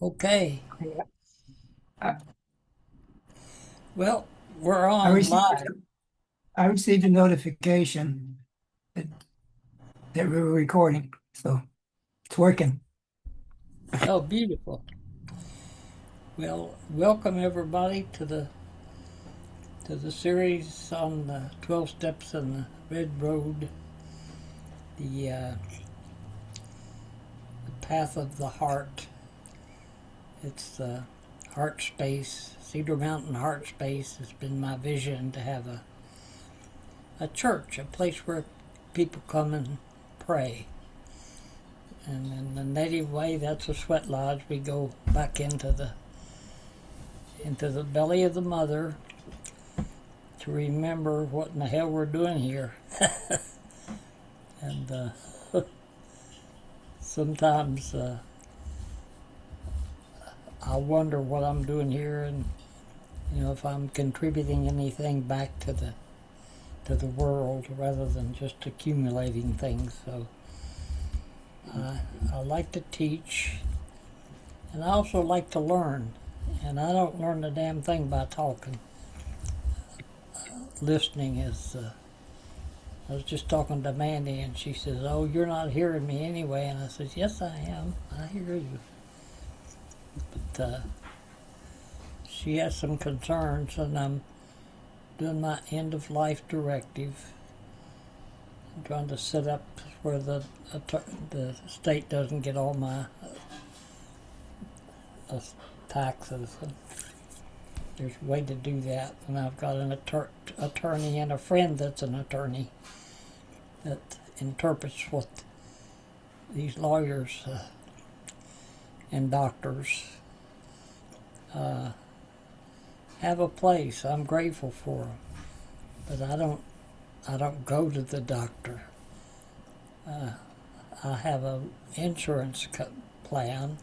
Okay. Yeah. I, Well, we're I on received live. I received a notification that, that we were recording, so it's working. Oh, beautiful. Well, welcome everybody to the series on the 12 steps on the red road, the path of the heart. It's the Heartspace, Cedar Mountain Heartspace. It's been my vision to have a church, a place where people come and pray. And in the native way, that's a sweat lodge. We go back into the belly of the mother to remember what in the hell we're doing here. And sometimes I wonder what I'm doing here, and if I'm contributing anything back to the world rather than just accumulating things. So I like to teach, and I also like to learn. And I don't learn a damn thing by talking. Listening is. I was just talking to Mandy, and she says, "Oh, you're not hearing me anyway." And I says, "Yes, I am. I hear you." But she has some concerns, and I'm doing my end of life directive. I'm trying to set up where the state doesn't get all my uh, taxes. And there's a way to do that, and I've got an attorney and a friend that's an attorney that interprets what these lawyers and doctors have a place. I'm grateful for them, but I don't go to the doctor. I have a insurance plan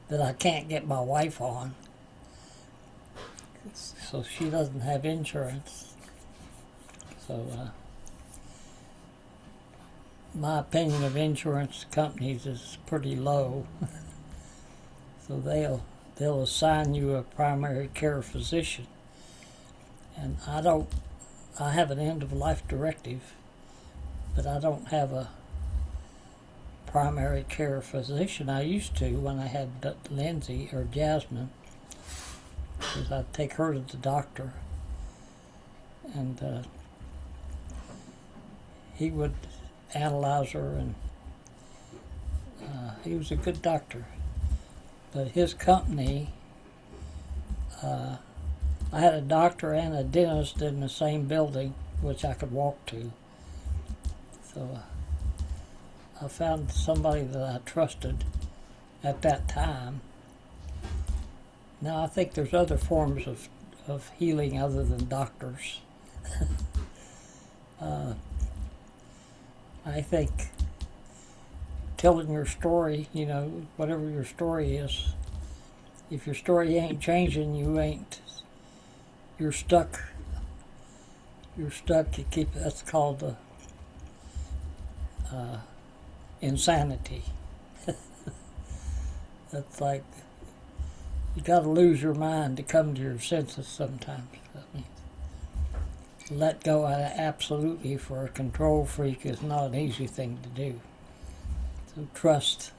that I can't get my wife on, so she doesn't have insurance. So my opinion of insurance companies is pretty low. So they'll assign you a primary care physician, and I don't. I have an end of life directive, but I don't have a primary care physician. I used to when I had Lindsay or Jasmine, because I'd take her to the doctor, and he would analyze her, and he was a good doctor. But his company, I had a doctor and a dentist in the same building, which I could walk to. So I found somebody that I trusted at that time. Now I think there's other forms of healing other than doctors. I think telling your story, whatever your story is, if your story ain't changing, you're stuck. You're stuck. You keep, that's called insanity. That's like, you gotta lose your mind to come to your senses sometimes. I mean, let go absolutely for a control freak is not an easy thing to do. So trust.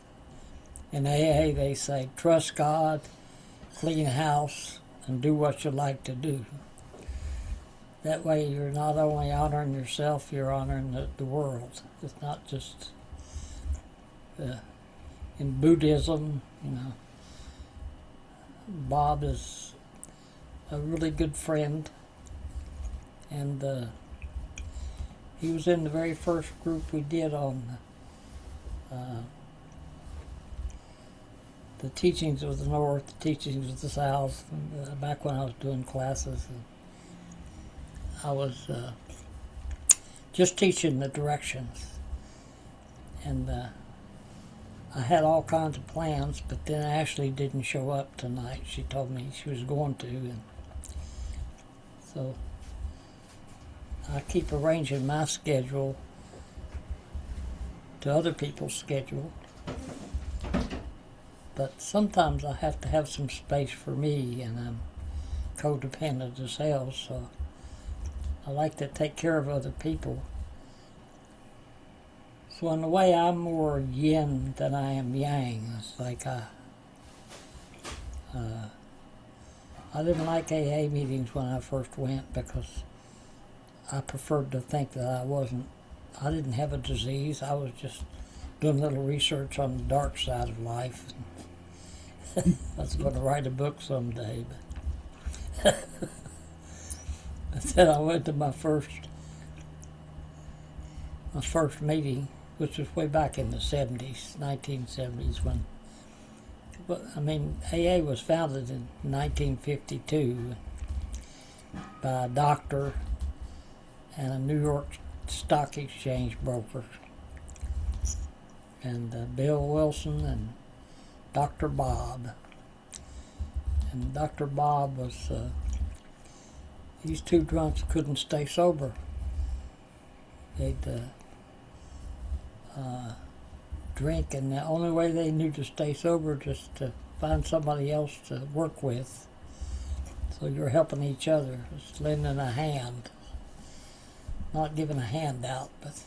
In AA, they say, trust God, clean house, and do what you like to do. That way, you're not only honoring yourself, you're honoring the world. It's not just in Buddhism, Bob is a really good friend, and he was in the very first group we did on uh, the teachings of the North, the teachings of the South, back when I was doing classes. And I was just teaching the directions, and I had all kinds of plans, but then Ashley didn't show up tonight. She told me she was going to, and so I keep arranging my schedule to other people's schedule. But sometimes I have to have some space for me, and I'm codependent as hell, so I like to take care of other people. So in a way, I'm more yin than I am yang. It's like I didn't like AA meetings when I first went because I preferred to think that I didn't have a disease. I was just doing a little research on the dark side of life. I was going to write a book someday. But then I went to my first meeting, which was way back in the 70s, 1970s, when, AA was founded in 1952 by a doctor and a New York Stock Exchange broker, and Bill Wilson and Dr. Bob. And Dr. Bob was, these two drunks couldn't stay sober. They'd drink, and the only way they knew to stay sober was just to find somebody else to work with. So you're helping each other. It's lending a hand. Not giving a handout, but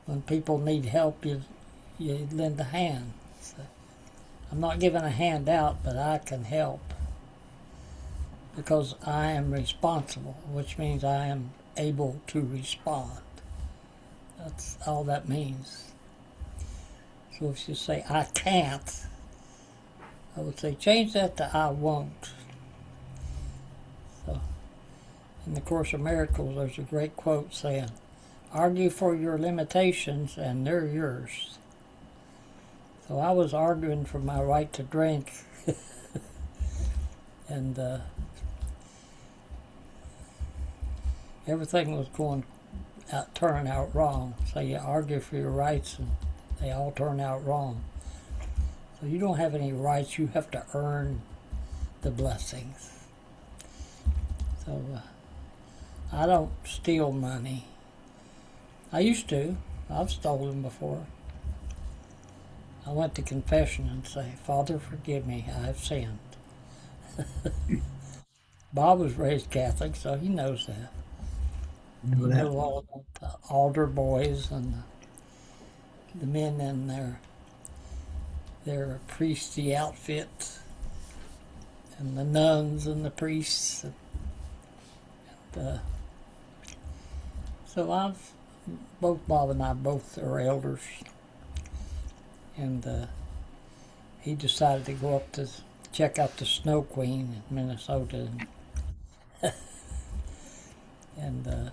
when people need help, you lend a hand. So I'm not giving a handout, but I can help because I am responsible, which means I am able to respond. That's all that means. So if you say, I can't, I would say, change that to I won't. So in the Course of Miracles, there's a great quote saying, argue for your limitations and they're yours. So I was arguing for my right to drink and everything was turning out wrong. So you argue for your rights and they all turn out wrong. So you don't have any rights, you have to earn the blessings. So I don't steal money. I used to. I've stolen before. I went to confession and say, Father, forgive me, I have sinned. Bob was raised Catholic, so he knows that. He That. knew all about the altar boys and the men in their priestly outfit, and the nuns and the priests. So both Bob and I both are elders, and he decided to go up to check out the Snow Queen in Minnesota, and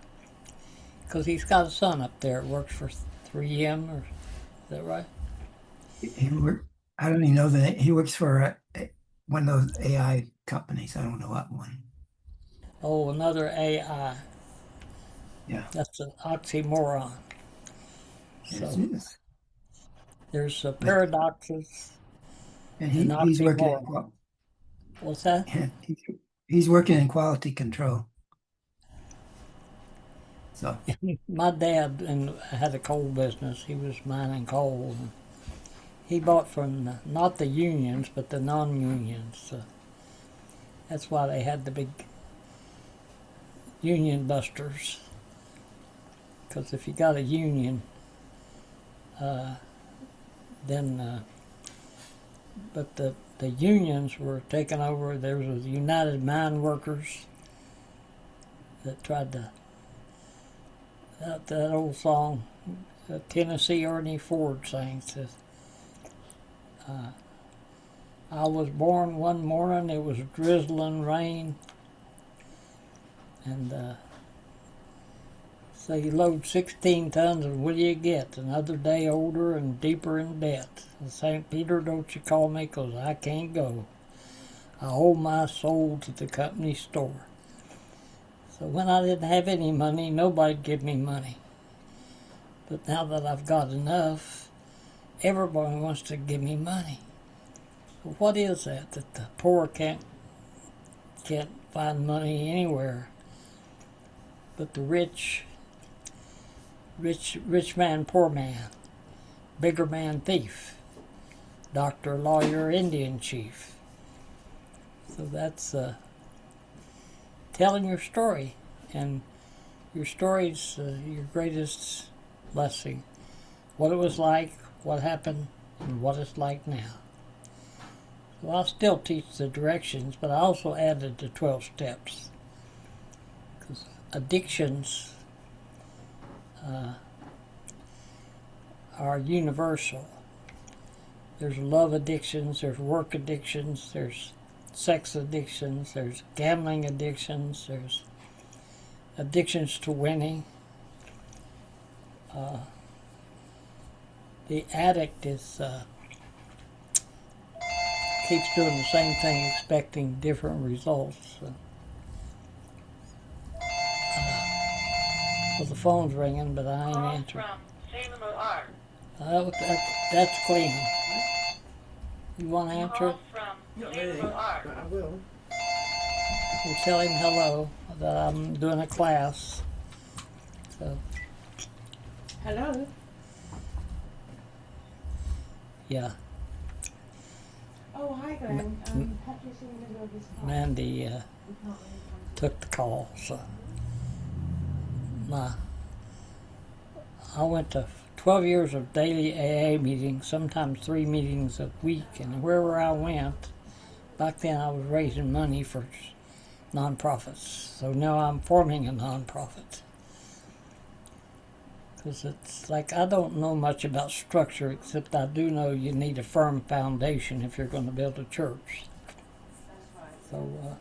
because he's got a son up there that works for 3M, or is that right? I don't even know that he works for one of those AI companies. I don't know what one. Oh, another AI. Yeah. That's an oxymoron. Yes, So it is. there's But paradoxes and and he's working oxymoron. What's that? he's working in quality control. So My dad had a coal business. He was mining coal. And he bought from not the unions, but the non-unions. So that's why they had the big union busters. Because if you got a union, then but the unions were taken over. There was the United Mine Workers that tried to, that old song, Tennessee Ernie Ford sang, says, I was born one morning, it was drizzling rain, and so you load 16 tons, and what do you get? Another day older and deeper in debt. St. Peter, don't you call me, 'cause I can't go. I owe my soul to the company store. So when I didn't have any money, nobody'd give me money. But now that I've got enough, everybody wants to give me money. Well, what is that the poor can't find money anywhere? But the rich man, poor man, bigger man, thief. doctor, lawyer, Indian chief. So that's telling your story, and your story's your greatest blessing. What it was like, what happened, and what it's like now. So I still teach the directions, but I also added the 12 steps. Because addictions are universal. There's love addictions, there's work addictions, there's sex addictions, there's gambling addictions, there's addictions to winning. The addict is keeps doing the same thing, expecting different results. Well, the phone's ringing, but I ain't answering. That's clean. You want to answer it? I will. We'll tell him hello, that I'm doing a class. So, Hello. yeah, Oh, hi, Glenn. Patrick's in the middle of his class. Mandy We can't really took the call. So, I went to 12 years of daily AA meetings, sometimes 3 meetings a week, and wherever I went, back then I was raising money for nonprofits. So now I'm forming a nonprofit. Because it's like I don't know much about structure, except I do know you need a firm foundation if you're going to build a church. So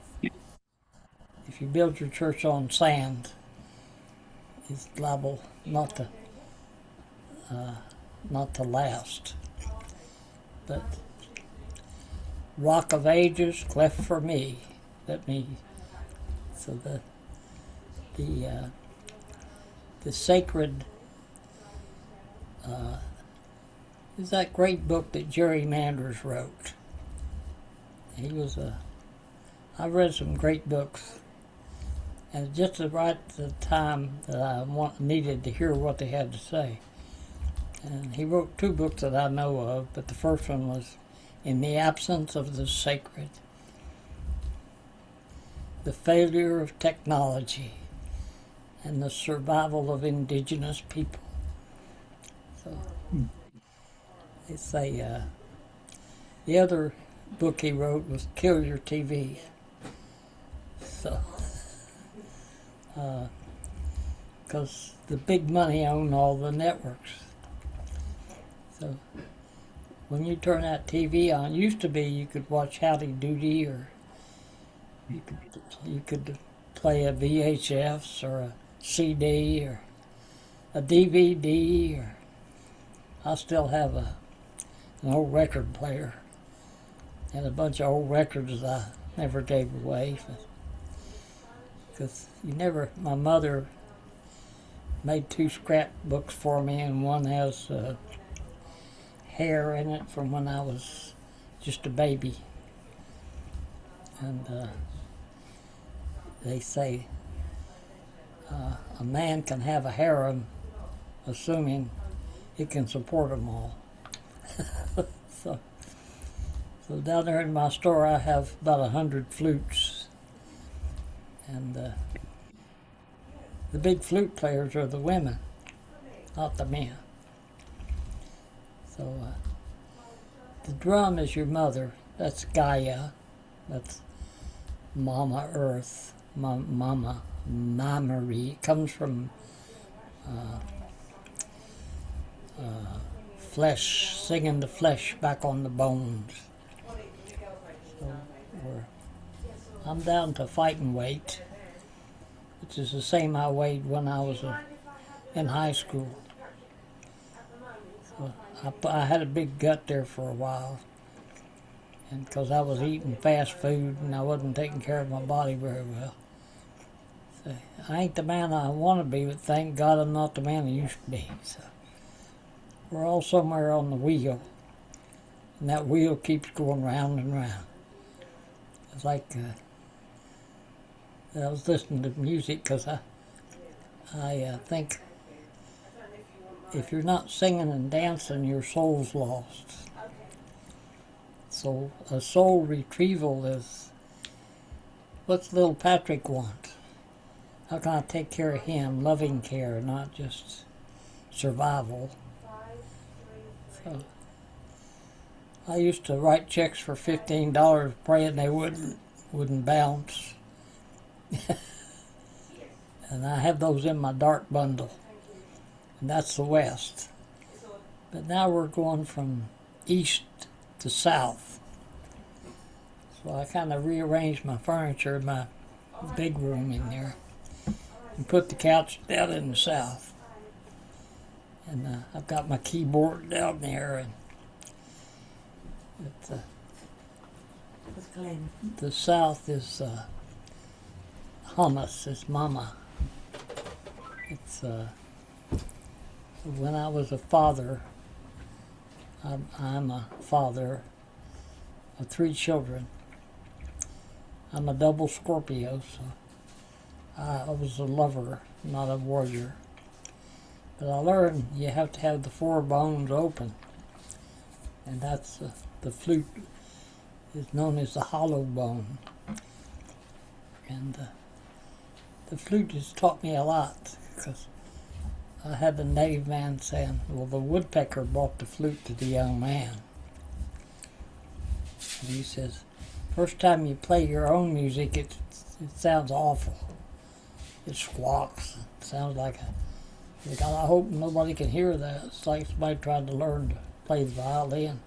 if you build your church on sand, it's liable not to last. But Rock of Ages, cleft for me. So the sacred is that great book that Jerry Manders wrote. I read some great books, and just right at the time that I needed to hear what they had to say. And he wrote 2 books that I know of, but the first one was In the Absence of the Sacred. The Failure of Technology and the Survival of Indigenous People. So, they say the other book he wrote was Kill Your TV. So, because the big money own all the networks. So, when you turn that TV on, used to be you could watch Howdy Doody, or you could play a VHS or a CD or a DVD, or I still have an old record player and a bunch of old records that I never gave away. Because my mother made 2 scrapbooks for me, and one has hair in it from when I was just a baby. And they say a man can have a harem, assuming he can support them all. so down there in my store, I have about 100 flutes, and the big flute players are the women, not the men. So the drum is your mother. That's Gaia. That's Mama Earth. Mama Marie. It comes from flesh, singing the flesh back on the bones. So I'm down to fighting weight, which is the same I weighed when I was in high school. So I had a big gut there for a while, and because I was eating fast food and I wasn't taking care of my body very well. So I ain't the man I want to be, but thank God I'm not the man I used to be. So we're all somewhere on the wheel, and that wheel keeps going round and round. It's like I was listening to music, because I think if you're not singing and dancing, your soul's lost. So a soul retrieval is, what's little Patrick want? How can I take care of him? Loving care, not just survival. So I used to write checks for $15 praying they wouldn't bounce. And I have those in my dark bundle. And that's the West. But now we're going from east to south. So I kind of rearranged my furniture in my big room in there and put the couch down in the south. And I've got my keyboard down there, and the south is hummus, it's mama. It's when I was a father, I'm a father of 3 children. I'm a double Scorpio, so I was a lover, not a warrior. But I learned you have to have the 4 bones open, and that's the flute is known as the hollow bone. And the flute has taught me a lot, because I had a native man saying, well, the woodpecker brought the flute to the young man. And he says, first time you play your own music, it sounds awful. It squawks. It sounds like God, I hope nobody can hear that. It's like somebody trying to learn to play the violin.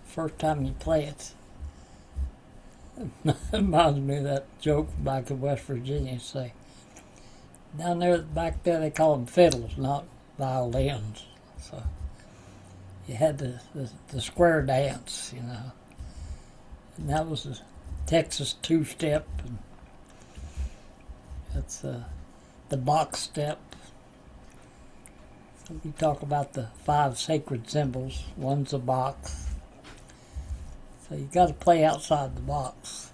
First time you play it. It reminds me of that joke back in West Virginia. Say, down there, back there, they call them fiddles, not violins. So you had the square dance, you know. And that was the Texas two-step. And that's the box step. So we talk about the 5 sacred symbols. One's a box. So you got to play outside the box.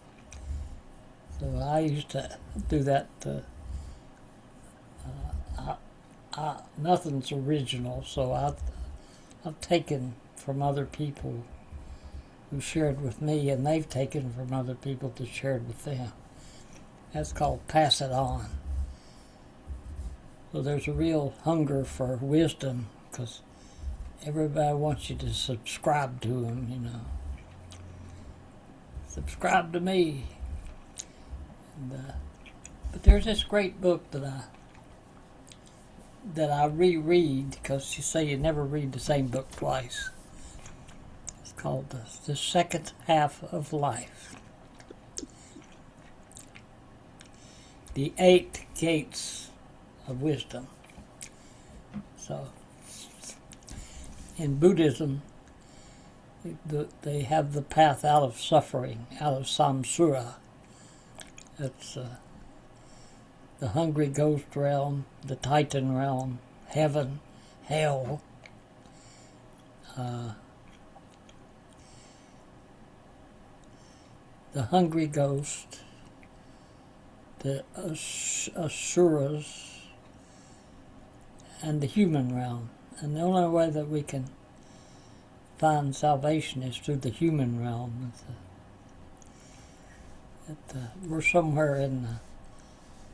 So I used to do that. Nothing's original, so I've taken from other people who shared with me, and they've taken from other people to share with them. That's called pass it on. So there's a real hunger for wisdom, because everybody wants you to subscribe to them, you know. Subscribe to me. And, but there's this great book that I reread, because you say you never read the same book twice. It's called The Second Half of Life. The 8 Gates of Wisdom. So, in Buddhism, they have the path out of suffering, out of samsara. That's the hungry ghost realm, the Titan realm, heaven, hell. The hungry ghost, the asuras, and the human realm. And the only way that we can find salvation is through the human realm. We're somewhere in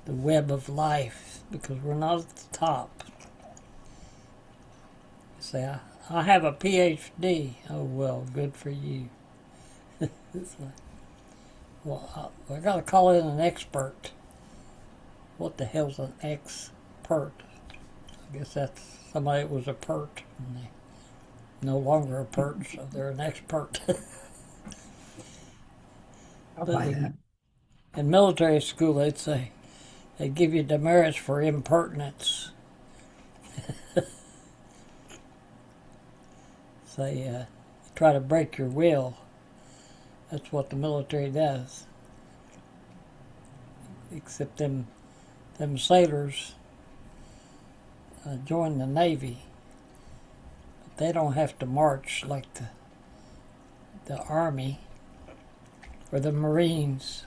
the web of life, because we're not at the top. You say, I have a PhD. Oh, well, good for you. It's like, well, I got to call in an expert. What the hell's an expert? I guess that's somebody that was a pert, and they no longer a pert, so they're an expert. I'll buy that. In military school, they'd say, they give you demerits for impertinence. Say, try to break your will. That's what the military does. Except them sailors join the Navy. But they don't have to march like the Army or the Marines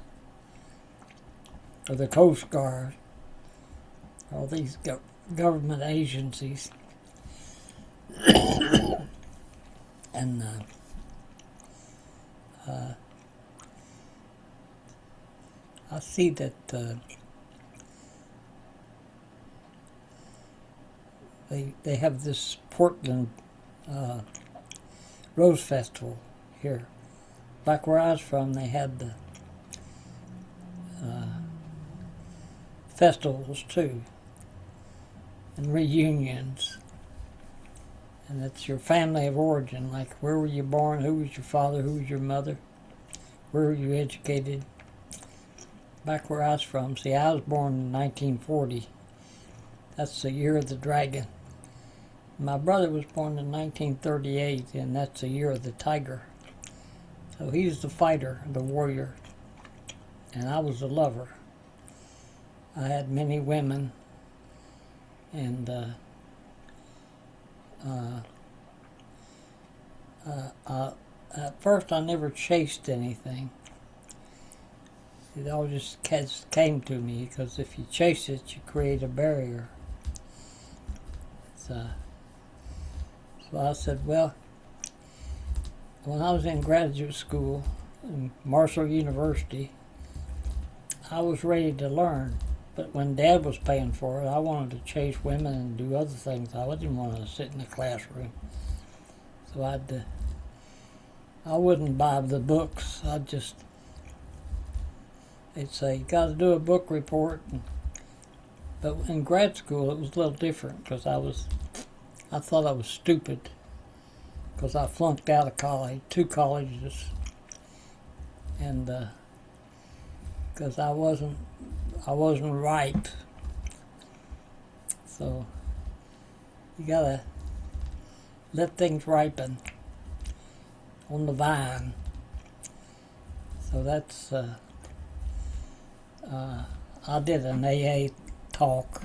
or the Coast Guard, all these government agencies. And I see that they have this Portland Rose Festival here. Back where I was from, they had the festivals too, and reunions. And it's your family of origin, like where were you born, who was your father, who was your mother, where were you educated. Back where I was from, see, I was born in 1940. That's the year of the dragon. My brother was born in 1938, and that's the year of the tiger. So he's the fighter, the warrior, and I was the lover. I had many women, and at first I never chased anything. It all just came to me, because if you chase it, you create a barrier. So I said, well, when I was in graduate school in Marshall University, I was ready to learn. But when Dad was paying for it, I wanted to chase women and do other things. I didn't want to sit in the classroom. So I wouldn't buy the books. They'd say, you got to do a book report. But in grad school, it was a little different, because I thought I was stupid, because I flunked out of college, 2 colleges, and because I wasn't ripe. So you gotta let things ripen on the vine. So that's I did an AA talk.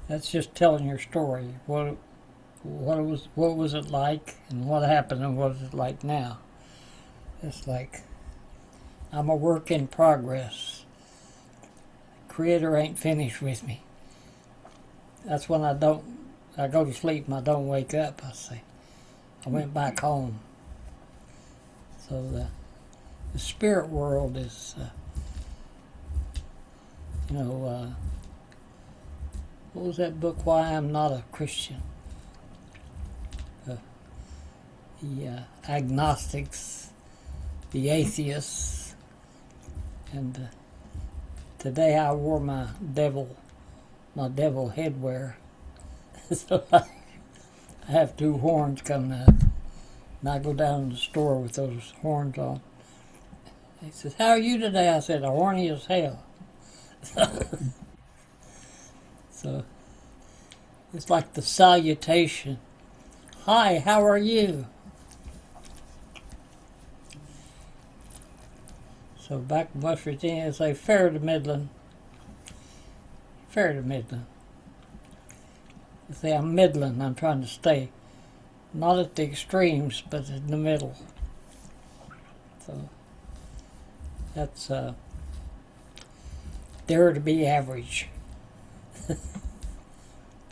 That's just telling your story. What was it like, and what happened, and what is it like now? It's like, I'm a work in progress. Creator ain't finished with me. That's when I go to sleep and I don't wake up. I say, I went back home. So the spirit world is, what was that book, Why I'm Not a Christian? The agnostics, the atheists, and today I wore my devil headwear. So I have 2 horns coming up, and I go down to the store with those horns on. He says, how are you today? I said, horny as hell. So it's like the salutation. Hi, how are you? So back in West Virginia, they say fair to Midland. Fair to Midland. They say I'm Midland. I'm trying to stay not at the extremes, but in the middle. So that's dare to be average.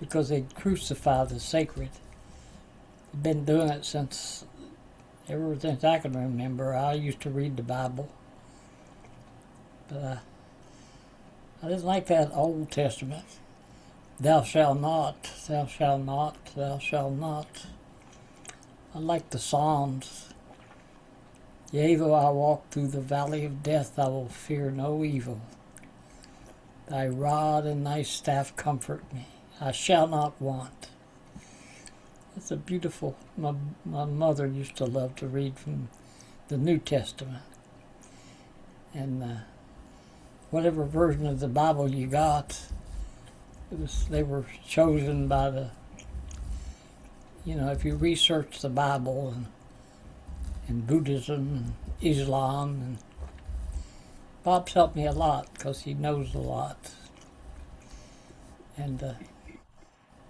Because they crucify the sacred. They've been doing it ever since I can remember. I used to read the Bible. But I didn't like that Old Testament. Thou shalt not, thou shalt not, thou shalt not. I like the Psalms. Yea, though I walk through the valley of death, I will fear no evil. Thy rod and thy staff comfort me. I shall not want. It's a beautiful, my mother used to love to read from the New Testament. And whatever version of the Bible you got, they were chosen by if you research the Bible and Buddhism and Islam, and Bob's helped me a lot because he knows a lot. And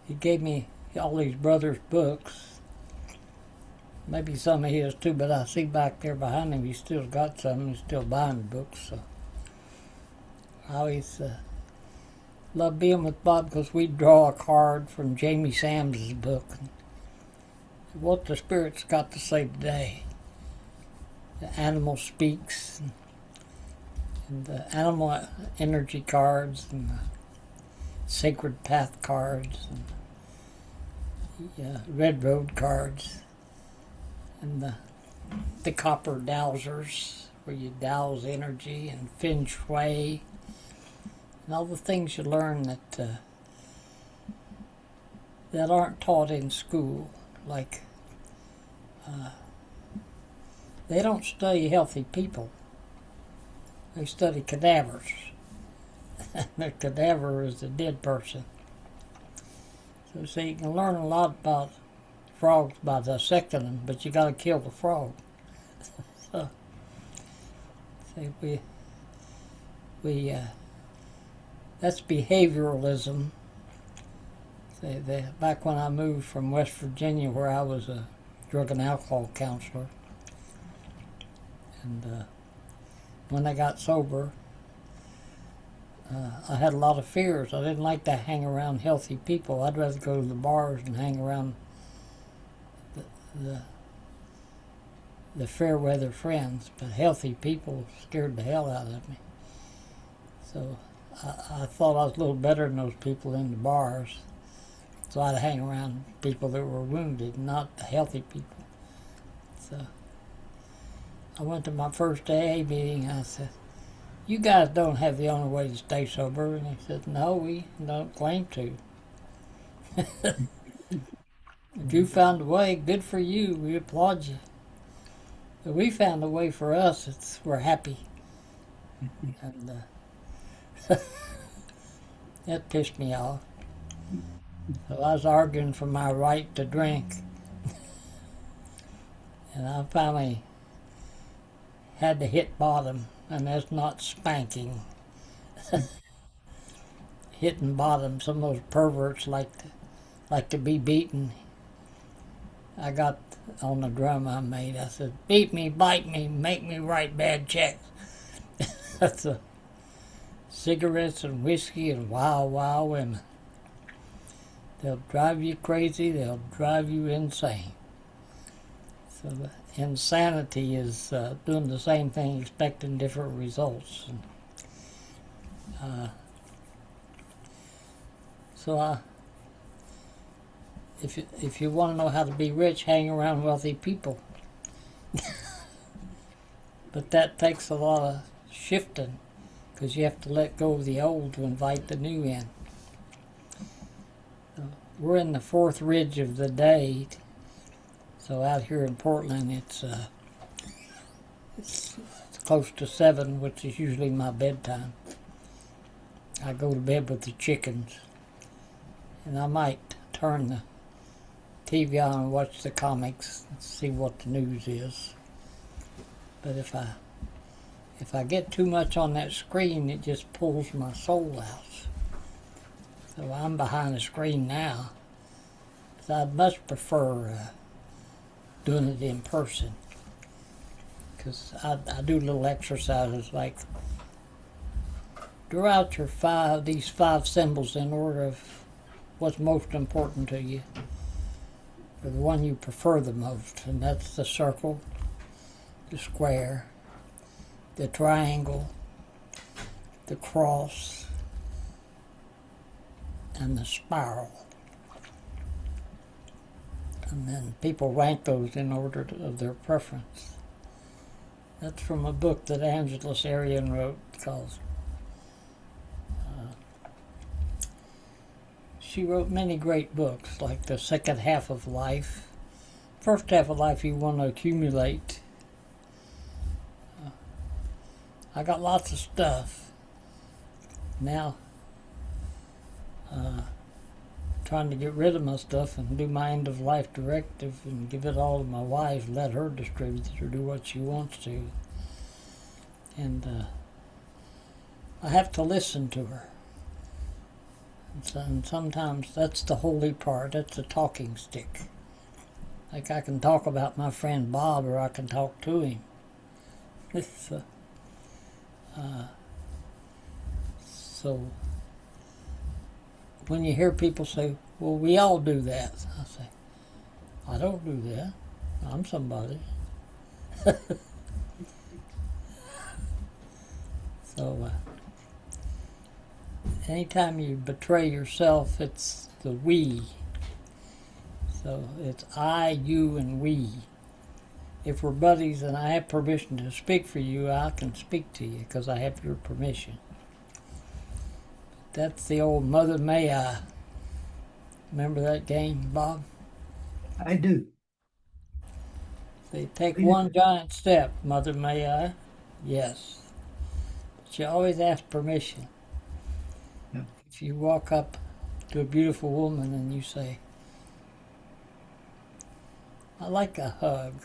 he gave me all these brothers' books, maybe some of his too, but I see back there behind him he's still got some, he's still buying books. So I always love being with Bob, because we draw a card from Jamie Sam's book. what the Spirit's got to say today. The animal speaks, and the animal energy cards, and the sacred path cards, and red road cards, and the copper dowsers, where you douse energy, and feng shui, and all the things you learn that aren't taught in school. Like, they don't study healthy people. They study cadavers. The cadaver is a dead person. So you can learn a lot about frogs by dissecting them, but you got to kill the frog. So, see, that's behavioralism. Back when I moved from West Virginia, where I was a drug and alcohol counselor, and when I got sober, I had a lot of fears. I didn't like to hang around healthy people. I'd rather go to the bars and hang around the fair weather friends, but healthy people scared the hell out of me. So I thought I was a little better than those people in the bars. So I'd hang around people that were wounded, not the healthy people. So I went to my first AA meeting. I said, "You guys don't have the only way to stay sober." And he said, "No, we don't claim to." If you found a way, good for you. We applaud you. But we found a way for us. We're happy. And that pissed me off. So I was arguing for my right to drink. And I finally had to hit bottom. And that's not spanking. Hitting bottom. Some of those perverts like to be beaten. I got on the drum I made. I said, "Beat me, bite me, make me write bad checks." That's cigarettes and whiskey and wild, wild women. They'll drive you crazy. They'll drive you insane. So the insanity is doing the same thing, expecting different results. And, if you want to know how to be rich, hang around wealthy people. But that takes a lot of shifting, because you have to let go of the old to invite the new in. We're in the fourth ridge of the day. So out here in Portland, it's close to 7, which is usually my bedtime. I go to bed with the chickens, and I might turn the TV on and watch the comics and see what the news is. But if I get too much on that screen, it just pulls my soul out. So I'm behind the screen now. So I'd much prefer doing it in person, because I do little exercises like draw out these five symbols in order of what's most important to you, or the one you prefer the most, and that's the circle, the square, the triangle, the cross, and the spiral. And then people rank those in order of their preference. That's from a book that Angela Sarian wrote called she wrote many great books, like The Second Half of Life. First half of life you want to accumulate. I got lots of stuff. Now, trying to get rid of my stuff and do my end of life directive and give it all to my wife, let her distribute it or do what she wants to. And I have to listen to her. And sometimes that's the holy part, that's the talking stick. Like I can talk about my friend Bob, or I can talk to him. So when you hear people say, "Well, we all do that," I say, I don't do that. I'm somebody. So, anytime you betray yourself, it's the we. So it's I, you, and we. If we're buddies and I have permission to speak for you, I can speak to you because I have your permission. That's the old Mother May I. Remember that game, Bob? I do. They take one giant step, Mother May I. Yes. But you always ask permission. Yeah. If you walk up to a beautiful woman and you say, I like a hug.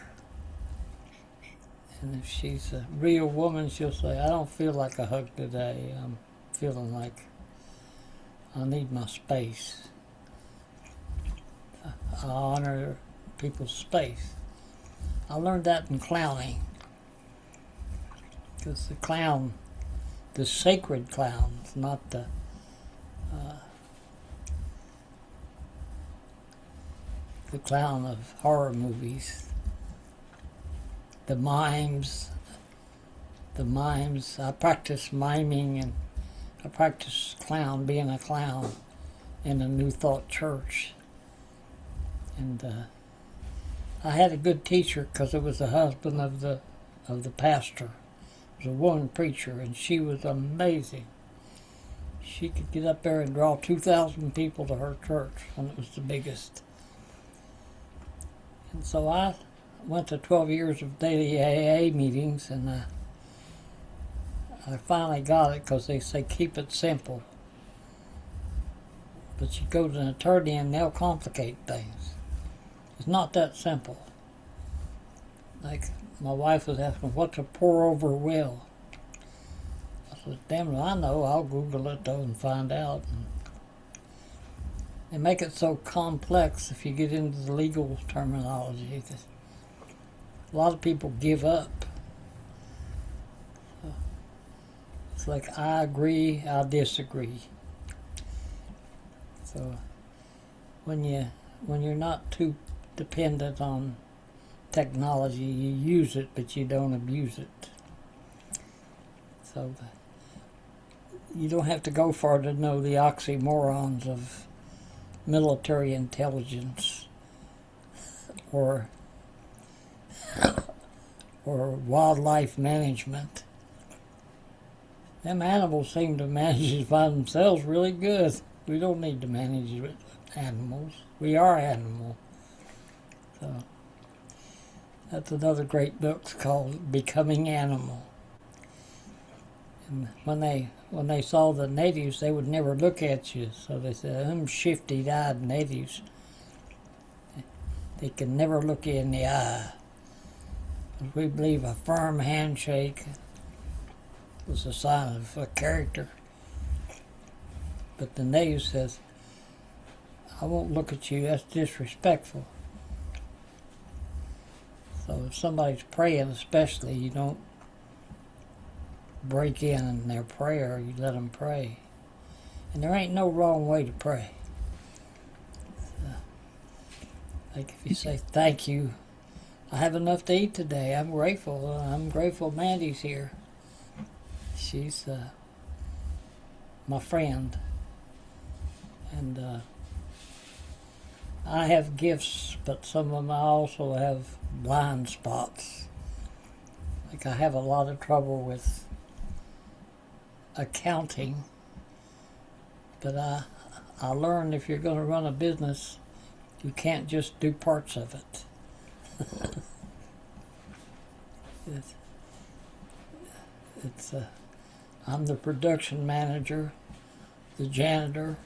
And if she's a real woman, she'll say, I don't feel like a hug today. I'm feeling like I need my space. I honor people's space. I learned that in clowning. Because the clown, the sacred clown, not the clown of horror movies. The mimes. I practice miming and I practice being a clown in a New Thought church. And I had a good teacher because it was the husband of the pastor. It was a woman preacher, and she was amazing. She could get up there and draw 2,000 people to her church when it was the biggest. And so I went to 12 years of daily AA meetings, and I finally got it because they say keep it simple. But you go to an attorney and they'll complicate things. It's not that simple. Like my wife was asking, what's a pour over will? I said, damn it, I know. I'll Google it though and find out. And they make it so complex if you get into the legal terminology that a lot of people give up. It's like I agree, I disagree. So when you're not too dependent on technology, you use it, but you don't abuse it. So you don't have to go far to know the oxymorons of military intelligence or wildlife management. Them animals seem to manage it by themselves really good. We don't need to manage animals. We are animal. So that's another great book called Becoming Animal. And when they saw the natives, they would never look at you. So they said, them shifty-eyed natives, they can never look you in the eye. We believe a firm handshake was a sign of a character. But the native says, I won't look at you, that's disrespectful. So if somebody's praying especially, you don't break in their prayer, you let them pray. And there ain't no wrong way to pray. Like if you say, thank you, I have enough to eat today, I'm grateful Mandy's here. She's my friend. And I have gifts, but some of them I also have blind spots. Like I have a lot of trouble with accounting, but I learned if you're going to run a business, you can't just do parts of it. I'm the production manager, the janitor,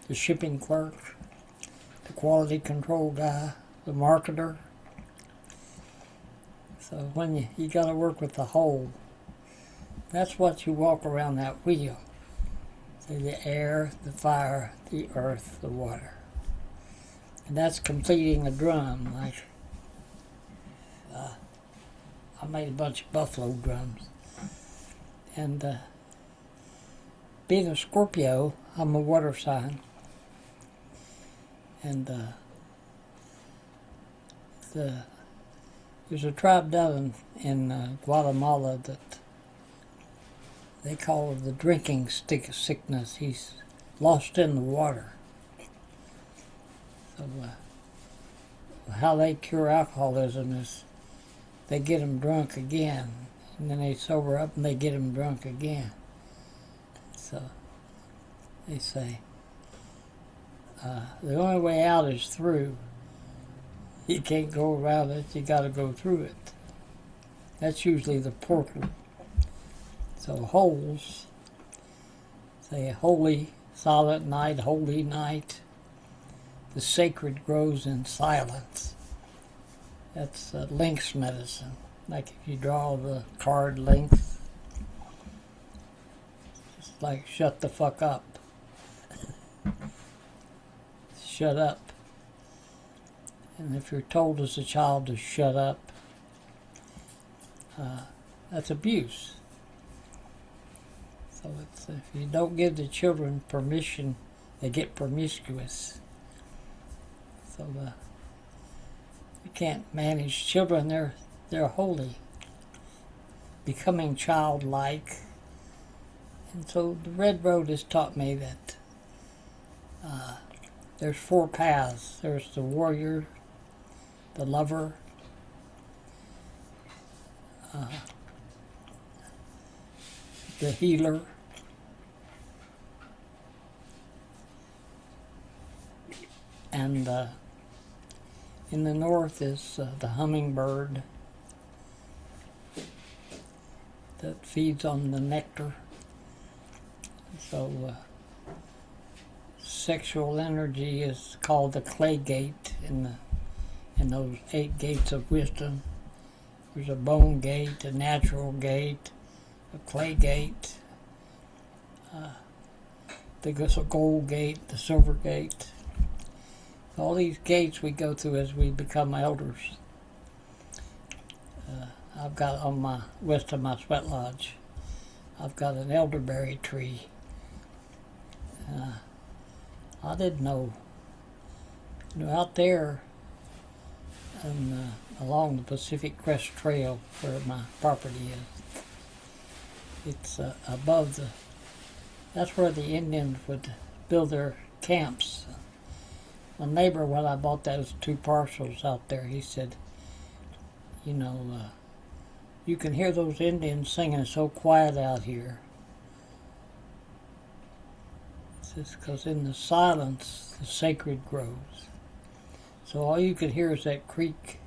the shipping clerk, the quality control guy, the marketer. So when you got to work with the whole, that's what you walk around that wheel. So the air, the fire, the earth, the water. And that's completing a drum. Like I made a bunch of buffalo drums. And being a Scorpio, I'm a water sign. And there's a tribe down in Guatemala that they call the drinking sickness. He's lost in the water. So how they cure alcoholism is they get them drunk again, and then they sober up and they get them drunk again. So they say the only way out is through. You can't go around it, you got to go through it. That's usually the portal. So holes, say holy, silent night, holy night. The sacred grows in silence. That's lynx medicine. Like if you draw the card lynx, it's like shut the fuck up. Shut up. And if you're told as a child to shut up, that's abuse. So it's, if you don't give the children permission, they get promiscuous. So you can't manage children. They're holy, becoming childlike. And so the Red Road has taught me that there's 4 paths. There's the warrior, the lover, the healer, and in the north is the hummingbird that feeds on the nectar. So sexual energy is called the clay gate in those 8 gates of wisdom. There's a bone gate, a natural gate, a clay gate, there's a gold gate, the silver gate. All these gates we go through as we become elders. I've got on my west of my sweat lodge, I've got an elderberry tree. I didn't know. You know, out there and along the Pacific Crest Trail where my property is, it's above the. That's where the Indians would build their camps. My neighbor, when I bought those 2 parcels out there, he said, you know, you can hear those Indians singing so quiet out here. It's because in the silence, the sacred grows. So all you could hear is that creek.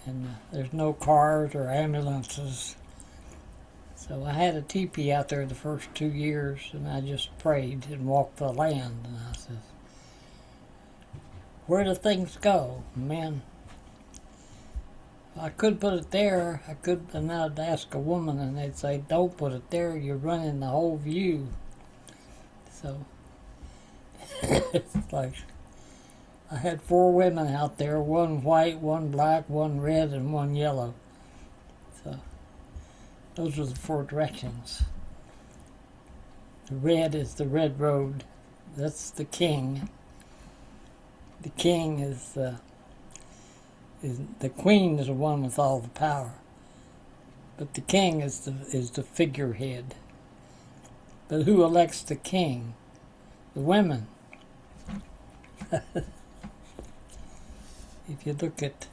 And there's no cars or ambulances. So I had a teepee out there the first 2 years, and I just prayed and walked the land. And I said, where do things go? Man, I could put it there. I could, and I'd ask a woman, and they'd say, don't put it there. You're running the whole view. So it's like I had 4 women out there, 1 white, 1 black, 1 red, and 1 yellow. So those are the 4 directions. The red is the red road. That's the king. The king is the queen is the one with all the power, but the king is the figurehead. But who elects the king? The women. If you look at,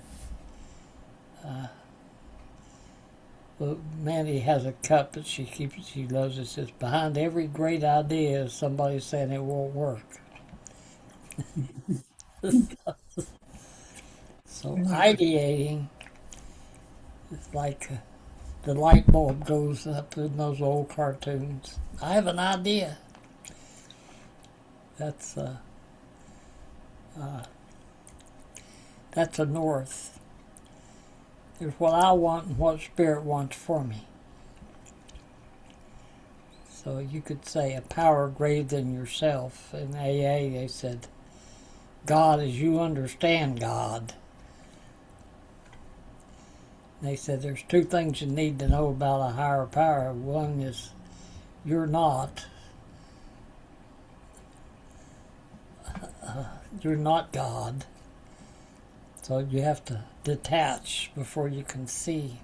well, Mandy has a cup that she loves. It says, behind every great idea is somebody saying it won't work. So ideating is like the light bulb goes up in those old cartoons. I have an idea. That's a north. There's what I want and what Spirit wants for me. So you could say a power greater than yourself. In AA they said, God as you understand God. They said there's 2 things you need to know about a higher power. One is you're not God. So you have to detach before you can see.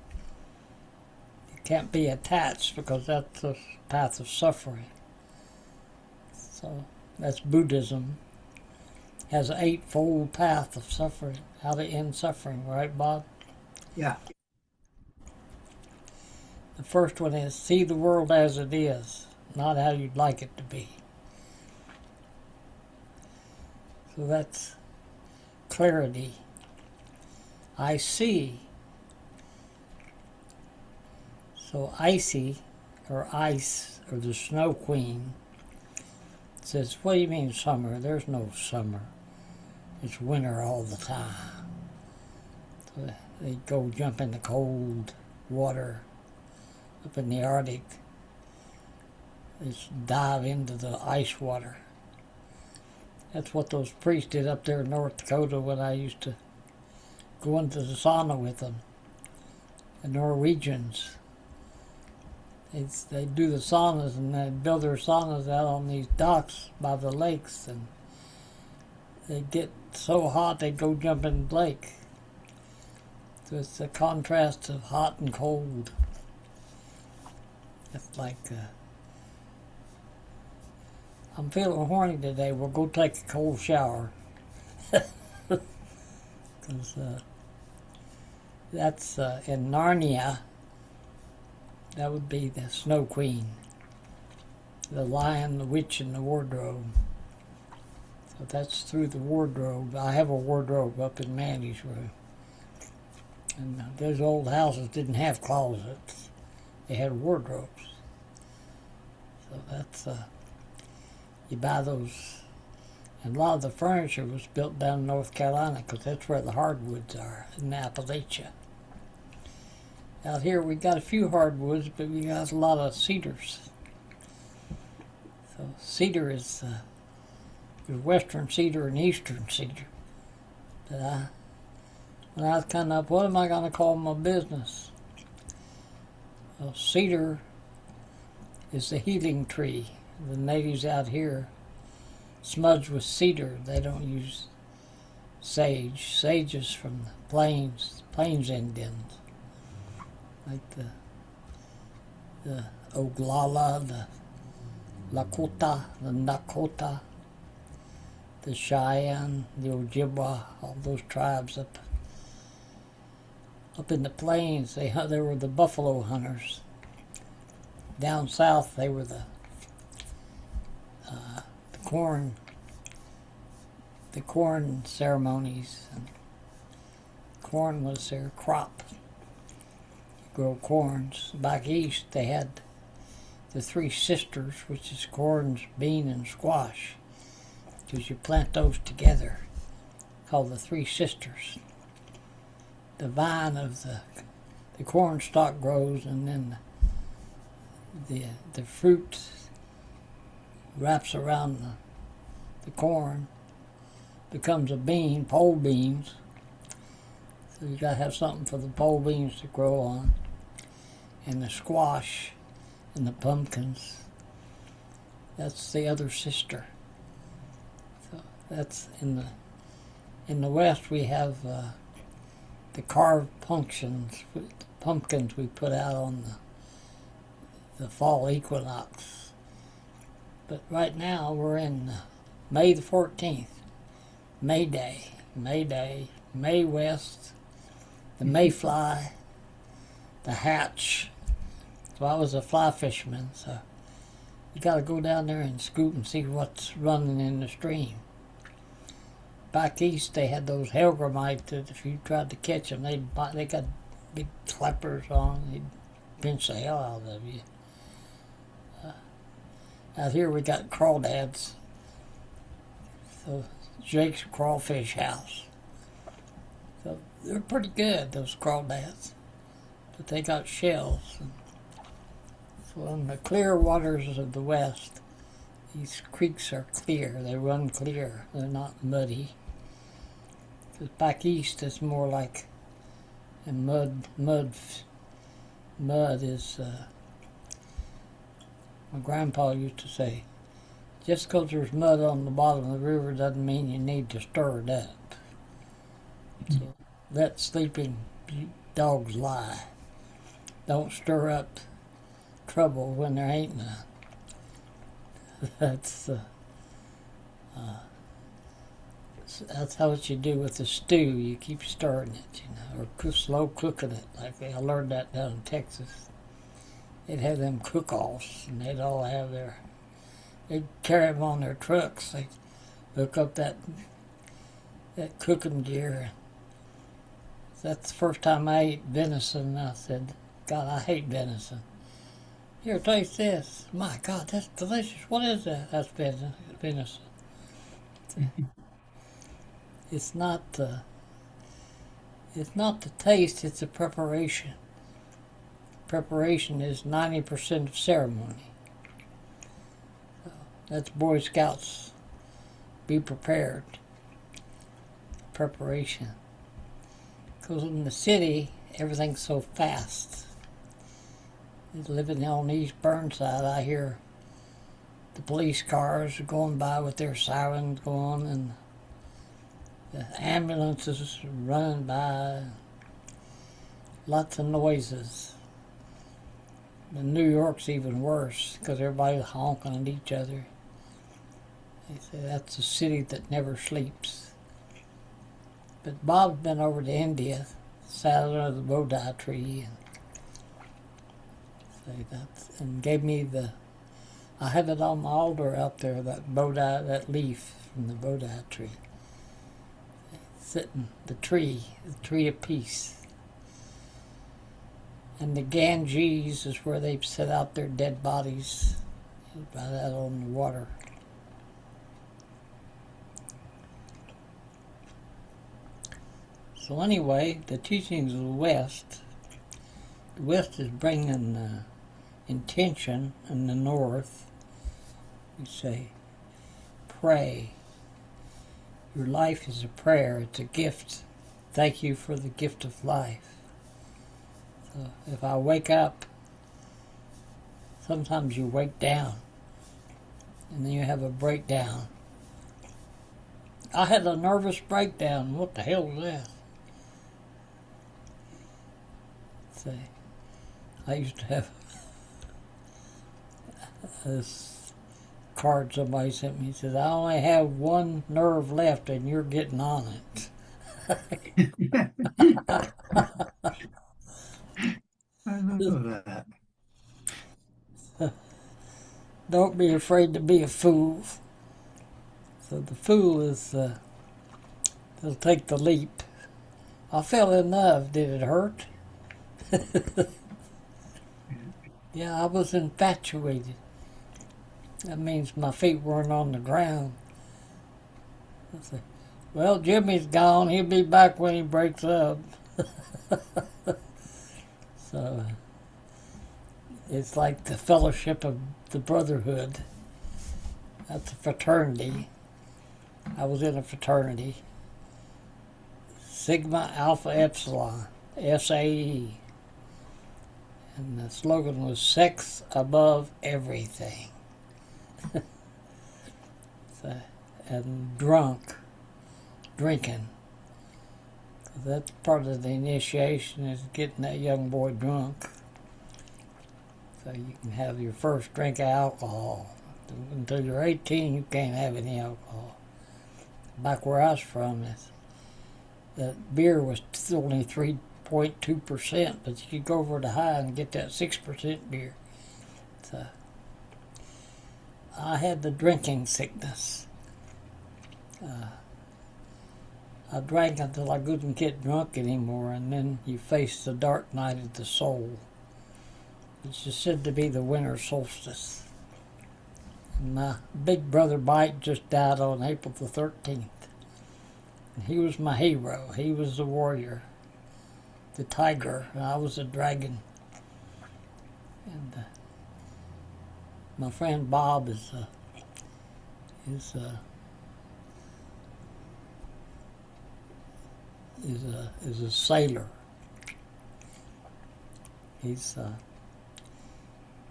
You can't be attached because that's the path of suffering. So that's Buddhism. Has an eightfold path of suffering, how to end suffering, right, Bob? Yeah. The first one is see the world as it is, not how you'd like it to be. So that's clarity. I see. So icy, or ice, or the snow queen, says, what do you mean summer? There's no summer. It's winter all the time. So they go jump in the cold water up in the Arctic. They just dive into the ice water. That's what those priests did up there in North Dakota when I used to go into the sauna with them. The Norwegians. They do the saunas and they build their saunas out on these docks by the lakes, and they get so hot they go jump in the lake. So it's the contrast of hot and cold. It's like, I'm feeling horny today, we'll go take a cold shower. Because that's in Narnia. That would be the Snow Queen, the Lion, the Witch, and the Wardrobe. So that's through the wardrobe. I have a wardrobe up in Mandy's room. And those old houses didn't have closets. They had wardrobes. So that's, you buy those. And a lot of the furniture was built down in North Carolina because that's where the hardwoods are, in Appalachia. Out here we got a few hardwoods, but we got a lot of cedars. So cedar is there's western cedar and eastern cedar. But when I was coming up, what am I going to call my business? Well, cedar is the healing tree. The natives out here smudge with cedar. They don't use sage. Sage is from the plains Indians. Like the Oglala, the Lakota, the Nakota, the Cheyenne, the Ojibwa, all those tribes up in the plains. They were the buffalo hunters. Down south, they were the corn ceremonies, and corn was their crop. Grow corns. Back east they had the three sisters, which is corns, bean, and squash, because you plant those together, called the three sisters. The vine of the corn stalk grows, and then the fruit wraps around the corn, becomes a bean, pole beans. So you gotta have something for the pole beans to grow on. And the squash and the pumpkins, that's the other sister. So that's in the West we have the carved pumpkins we put out on the fall equinox. But right now we're in May the 14th, May Day, May West, the mayfly, the hatch. So I was a fly fisherman, so you got to go down there and scoop and see what's running in the stream. Back east, they had those hellgrammite that if you tried to catch them, they got big clappers on. They'd pinch the hell out of you. Out here, we got crawdads. So Jake's crawfish house. So they're pretty good, those crawdads, but they got shells. So in the clear waters of the West, these creeks are clear. They run clear. They're not muddy. Because back east, it's more like and mud is. My grandpa used to say, just because there's mud on the bottom of the river doesn't mean you need to stir it up. So let sleeping dogs lie. Don't stir up trouble when there ain't none. That's that's how what you do with the stew. You keep stirring it, or slow cooking it. Like I learned that down in Texas. They'd have them cook-offs, and they'd all have they'd carry them on their trucks. They'd hook up that cooking gear. That's the first time I ate venison, and I said, God, I hate venison. Here, taste this. My God, that's delicious. What is that? That's venison. It's not the taste, it's the preparation. Preparation is 90% of ceremony. That's Boy Scouts. Be prepared. Preparation. Because in the city, everything's so fast. Living on East Burnside, I hear the police cars going by with their sirens going, and the ambulances running by. Lots of noises. And New York's even worse because everybody's honking at each other. They say that's a city that never sleeps. But Bob's been over to India, sat under the Bodhi tree, and gave me I have it on my altar out there, that leaf from the Bodhi tree. Sitting, the tree of peace. And the Ganges is where they've set out their dead bodies, right out on the water. So anyway, the teachings of the West is bringing intention, and the North, we say, pray. Your life is a prayer, it's a gift. Thank you for the gift of life. So if I wake up, sometimes you wake down, and then you have a breakdown. I had a nervous breakdown. What the hell was that? Say, I used to have this card somebody sent me. He said, I only have one nerve left, and you're getting on it. I love that. Don't be afraid to be a fool. So the fool is, they'll take the leap. I fell in love. Did it hurt? Yeah, I was infatuated. That means my feet weren't on the ground. I said, well, Jimmy's gone. He'll be back when he breaks up. So it's like the fellowship of the brotherhood. That's a fraternity. I was in a fraternity. Sigma Alpha Epsilon, SAE. And the slogan was sex above everything. So, and drinking. That's part of the initiation, is getting that young boy drunk. So you can have your first drink of alcohol. Until you're 18, you can't have any alcohol. Back where I was from, that beer was only 3.2%, but you could go over to high and get that 6% beer. So I had the drinking sickness. I drank until I couldn't get drunk anymore, and then you face the dark night of the soul, which is said to be the winter solstice. And my big brother Mike just died on April the 13th. And he was my hero. He was the warrior, the tiger, and I was the dragon. And my friend Bob is a sailor. He's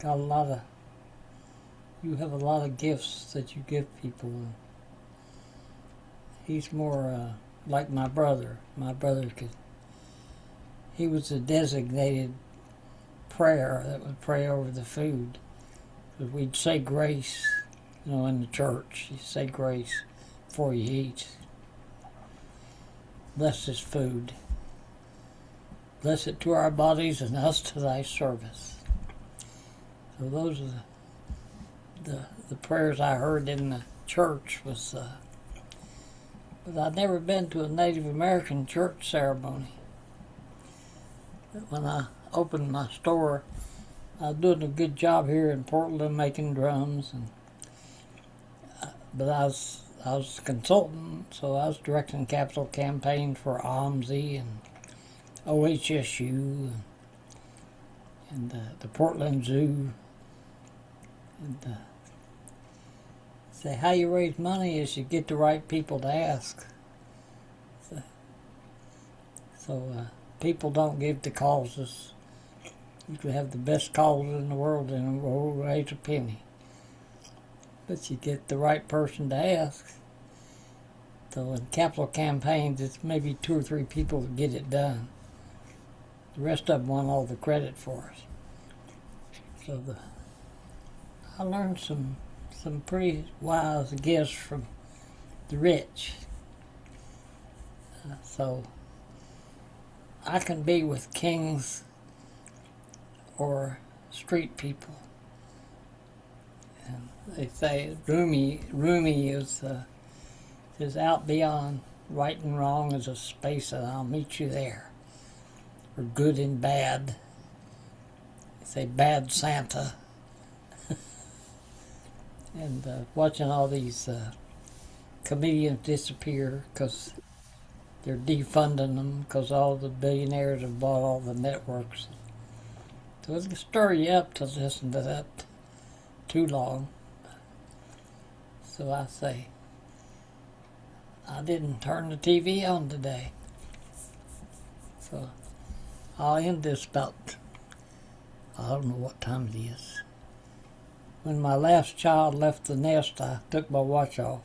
got a lot of. You have a lot of gifts that you give people. He's more like my brother. My brother he was a designated prayer that would pray over the food. Because we'd say grace, in the church. You say grace before you eat. Bless this food. Bless it to our bodies and us to thy service. So those are the prayers I heard in the church was, but I'd never been to a Native American church ceremony. When I opened my store, I was doing a good job here in Portland making drums, but I was a consultant, so I was directing capital campaigns for OMSI and OHSU and the Portland Zoo. And say how you raise money is you get the right people to ask. So people don't give to causes. You can have the best causes in the world and it won't raise a penny. But you get the right person to ask. So in capital campaigns, it's maybe 2 or 3 people that get it done. The rest of them want all the credit for it. So I learned some pretty wise gifts from the rich. So I can be with kings or street people. And they say Rumi is out beyond right and wrong is a space and I'll meet you there. Or good and bad. They say bad Santa. And watching all these comedians disappear because they're defunding them because all the billionaires have bought all the networks. So it'll stir you up to listen to that too long. So I say, I didn't turn the TV on today. So I'll end this about, I don't know what time it is. When my last child left the nest, I took my watch off.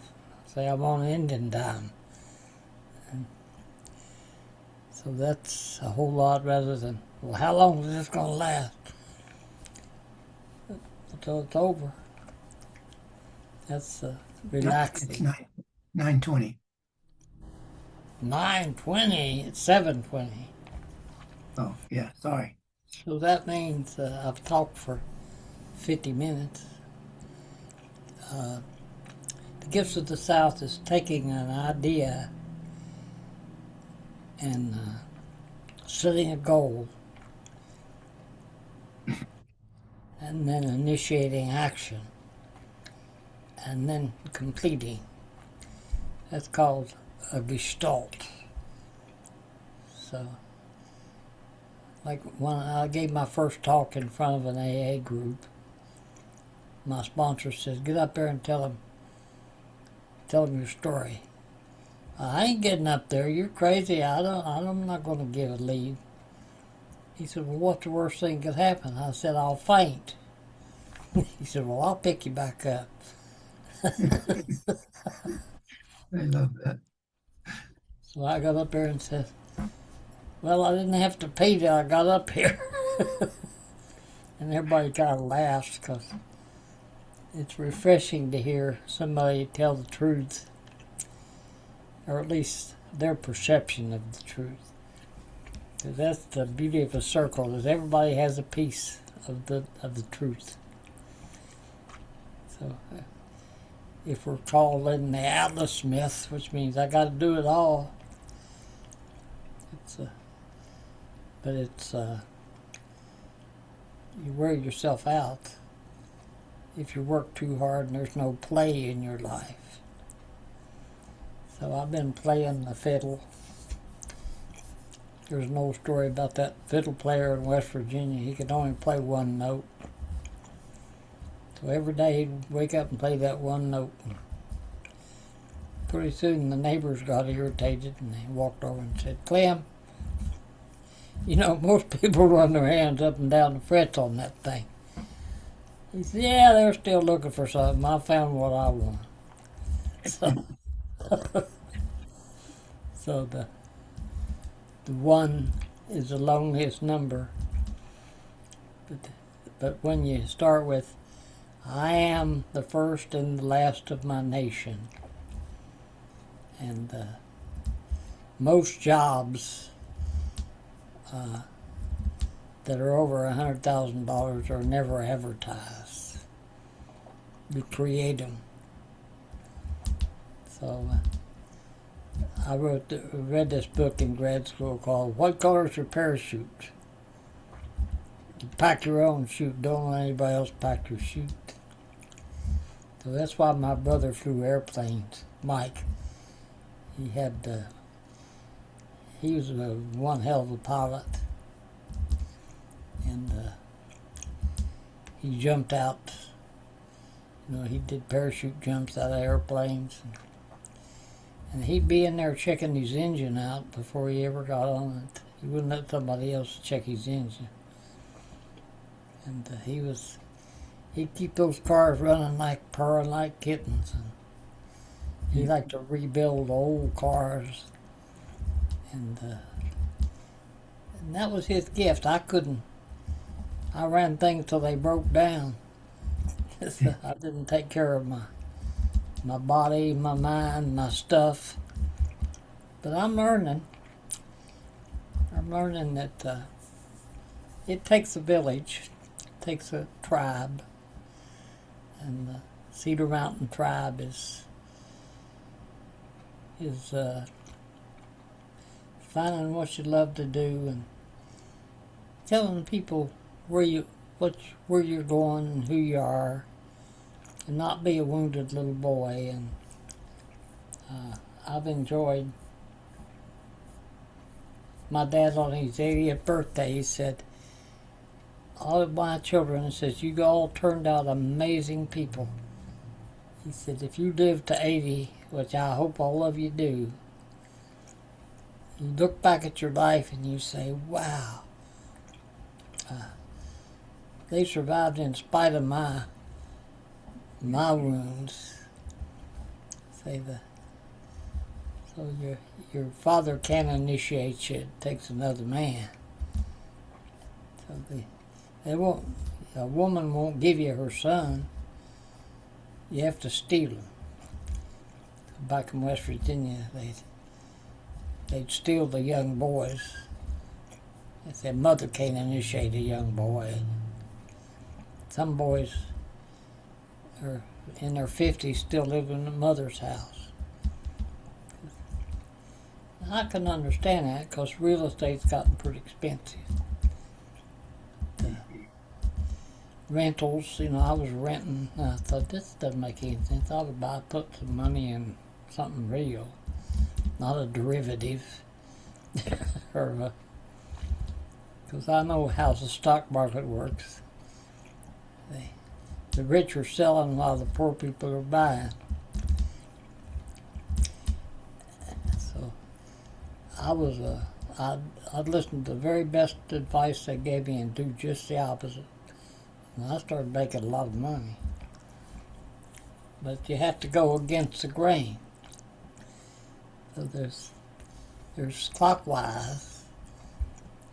Say I'm on Indian time. And so that's a whole lot rather than, well, how long is this going to last? Until it's over. That's relaxing. It's 9:20. 9:20, it's 7:20. Oh, yeah, sorry. So that means I've talked for 50 minutes. The Gifts of the South is taking an idea and setting a goal and then initiating action and then completing. That's called a gestalt. So, like when I gave my first talk in front of an AA group, my sponsor says, get up there and tell them your story. I ain't getting up there. You're crazy. I'm not going to give a lead. He said, well, what's the worst thing that could happen? I said, I'll faint. He said, well, I'll pick you back up. I love that. So I got up there and said, well, I didn't have to pay till I got up here. And everybody kind of laughed because it's refreshing to hear somebody tell the truth, or at least their perception of the truth. Because that's the beauty of a circle, is everybody has a piece of the truth. So if we're called in the Atlas myth, which means I got to do it all, you wear yourself out if you work too hard and there's no play in your life. So I've been playing the fiddle. There's an old story about that fiddle player in West Virginia. He could only play one note. So every day he'd wake up and play that one note. Pretty soon the neighbors got irritated and they walked over and said, Clem, most people run their hands up and down the frets on that thing. He said, yeah, they're still looking for something. I found what I want. So the one is the loneliest number. But when you start with, I am the first and the last of my nation, and most jobs that are over $100,000 are never advertised. You create them. So I read this book in grad school called "What Color is Your Parachute?" You pack your own chute. Don't let anybody else pack your chute. So that's why my brother flew airplanes. Mike, he was one hell of a pilot, and he jumped out. He did parachute jumps out of airplanes, and he'd be in there checking his engine out before he ever got on it. He wouldn't let somebody else check his engine, and he'd keep those cars running like purring like kittens. And he liked to rebuild old cars, and that was his gift. I couldn't. I ran things till they broke down. I didn't take care of my body, my mind, my stuff. But I'm learning. I'm learning that it takes a village, it takes a tribe, and the Cedar Mountain tribe is finding what you love to do and telling people where you're going and who you are, and not be a wounded little boy. And I've enjoyed my dad on his 80th birthday. He said, all of my children, he says, you all turned out amazing people. He said, if you live to 80, which I hope all of you do, you look back at your life and you say, wow, they survived in spite of my wounds. So your father can't initiate you, it takes another man. So a woman won't give you her son. You have to steal him. Back in West Virginia, they'd steal the young boys. If their mother can't initiate a young boy. Some boys are in their 50s still live in the mother's house. I can understand that because real estate's gotten pretty expensive. Rentals, I was renting. I thought, this doesn't make any sense. I would put some money in something real, not a derivative. Because I know how the stock market works. The rich are selling while the poor people are buying. So I'd listen to the very best advice they gave me and do just the opposite. And I started making a lot of money. But you have to go against the grain. So there's clockwise.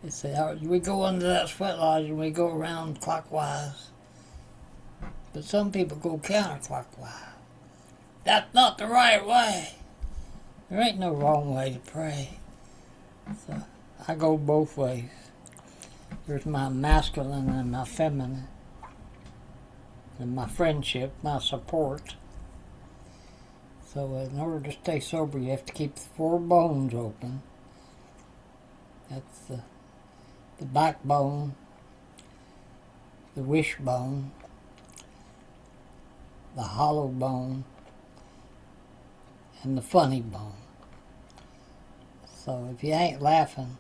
They say, we go under that sweat lodge and we go around clockwise. But some people go counterclockwise. That's not the right way. There ain't no wrong way to pray. So I go both ways. There's my masculine and my feminine. And my friendship, my support. So in order to stay sober, you have to keep the 4 bones open. That's the backbone, the wishbone, the hollow bone, and the funny bone. So if you ain't laughing,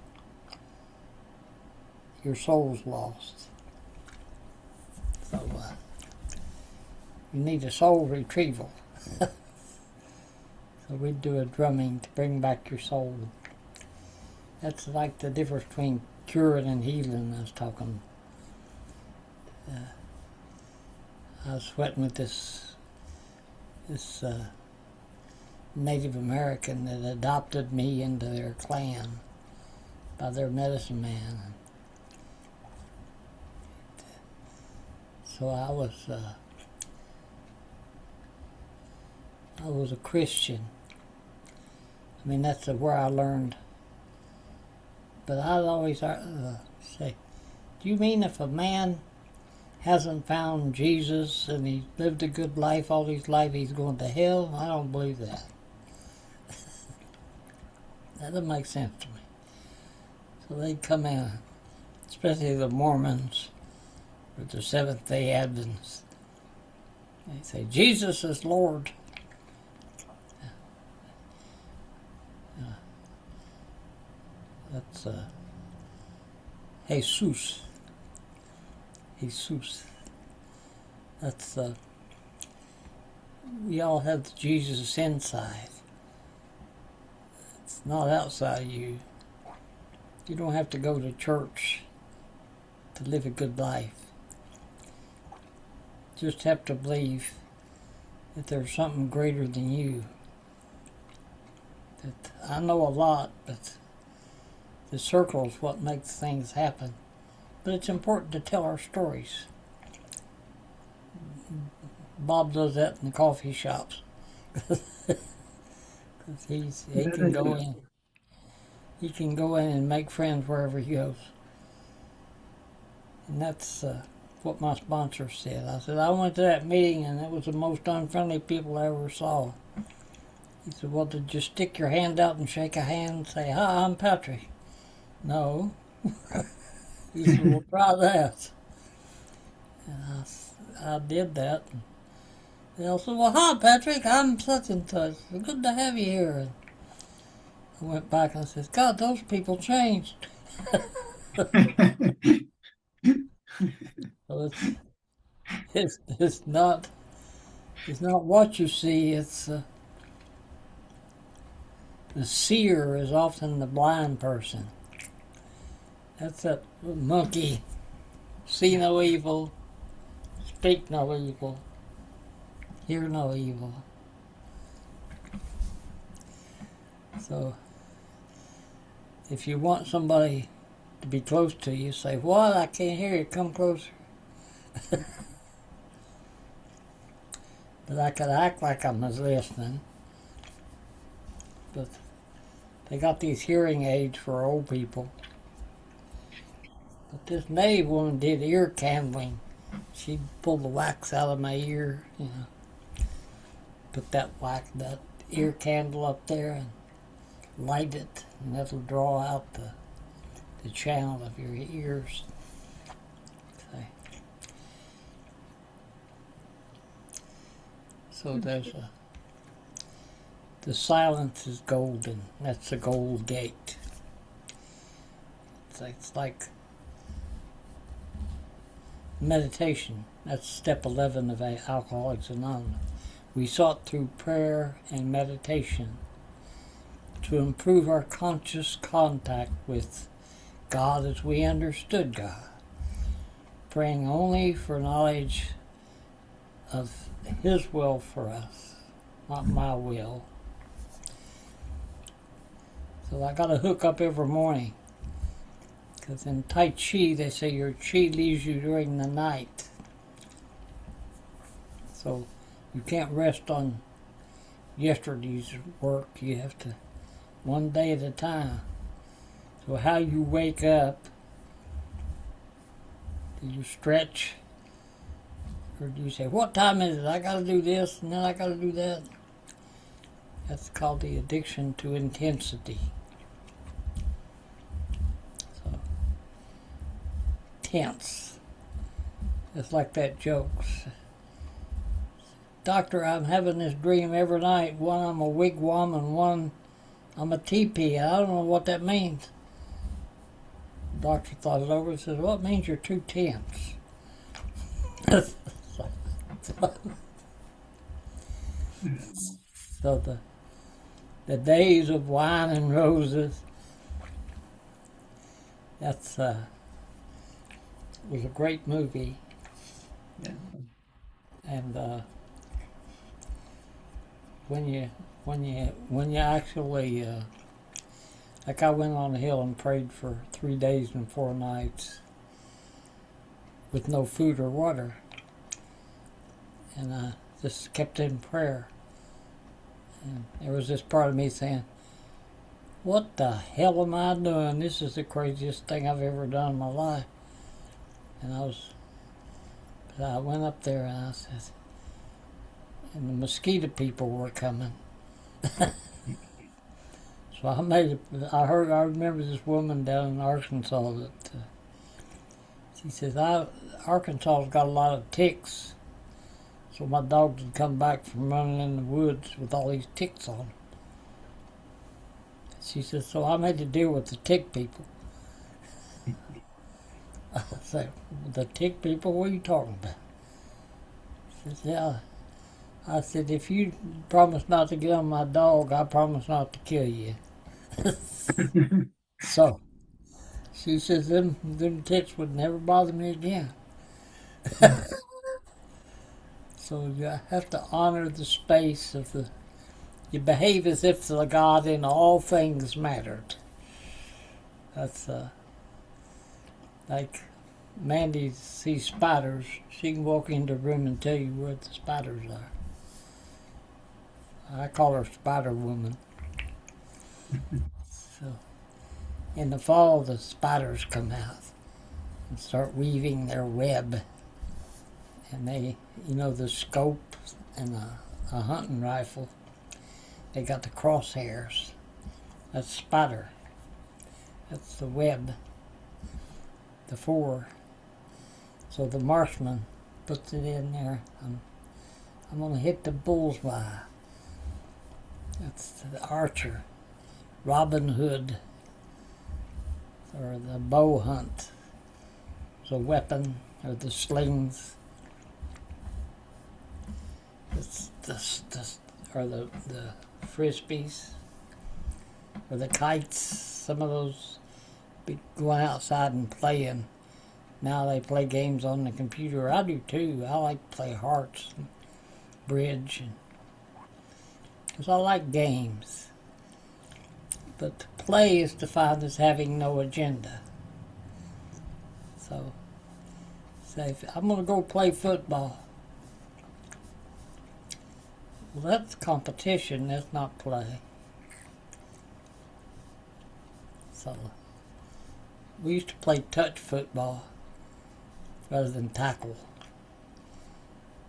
your soul's lost. So you need a soul retrieval. So we do a drumming to bring back your soul. That's like the difference between curing and healing I was talking. I was sweating with this Native American that adopted me into their clan by their medicine man. So I was a Christian. I mean, that's where I learned. But I'd always say, do you mean if a man hasn't found Jesus and he lived a good life all his life, he's going to hell? I don't believe that. That doesn't make sense to me. So they'd come in, especially the Mormons or the Seventh-day Adventists. They say, Jesus is Lord. That's Jesus. Jesus. That's we all have Jesus inside. It's not outside you. You don't have to go to church to live a good life. Just have to believe that there's something greater than you. That I know a lot, but the circle is what makes things happen. But it's important to tell our stories. Bob does that in the coffee shops. He can go in. He can go in and make friends wherever he goes. And that's what my sponsor said. I said, I went to that meeting and it was the most unfriendly people I ever saw. He said, well, did you stick your hand out and shake a hand and say, hi, I'm Patrick? No. He said, well, try that. And I did that. And they all said, well, hi, Patrick, I'm such and such. Good to have you here. And I went back and I said, God, those people changed. So it's not what you see. It's the seer is often the blind person. That's that monkey. See no evil, speak no evil, hear no evil. So if you want somebody to be close to you, say, what? I can't hear you. Come closer. But I could act like I was listening. But they got these hearing aids for old people. But this native woman did ear candling. She'd pull the wax out of my ear, put that ear candle up there and light it, and that'll draw out the channel of your ears. So there's the silence is golden. That's the gold gate. It's like meditation. That's step 11 of Alcoholics Anonymous. We sought through prayer and meditation to improve our conscious contact with God as we understood God, praying only for knowledge of His will for us, not my will. So I got to hook up every morning, because in Tai Chi they say your chi leaves you during the night. So you can't rest on yesterday's work. You have to, one day at a time. So how you wake up, do you stretch? Or do you say, what time is it? I got to do this and then I got to do that. That's called the addiction to intensity. So, tense. It's like that joke. Doctor, I'm having this dream every night. One I'm a wigwam and one I'm a teepee. I don't know what that means. The doctor thought it over and said, well, it means you're too tense. So the days of wine and roses, that's was a great movie. Yeah. And when you when you actually like I went on the hill and prayed for 3 days and 4 nights with no food or water, and I just kept in prayer. And there was this part of me saying, "What the hell am I doing? This is the craziest thing I've ever done in my life." And I went up there and I said, and the mosquito people were coming. So I remember this woman down in Arkansas that she says, Arkansas's got a lot of ticks. So my dogs would come back from running in the woods with all these ticks on them. She says, so I made to deal with the tick people. I said, the tick people, what are you talking about? She says, yeah. I said, if you promise not to get on my dog, I promise not to kill you. So, she says, them ticks would never bother me again. So you have to honor the space of you behave as if the God in all things mattered. That's like Mandy sees spiders. She can walk into a room and tell you where the spiders are. I call her Spider Woman. So in the fall, the spiders come out and start weaving their web. And they, the scope and a hunting rifle, they got the crosshairs. That's spider. That's the web. The four. So the marksman puts it in there. I'm going to hit the bullseye. That's the archer. Robin Hood. Or the bow hunt. The weapon or the slings. Or the frisbees or the kites. Some of those be going outside and playing. Now they play games on the computer. I do too. I like to play hearts and bridge, because I like games. But to play is defined as having no agenda. So, say if I'm going to go play football. Well, that's competition, that's not play. So, we used to play touch football rather than tackle.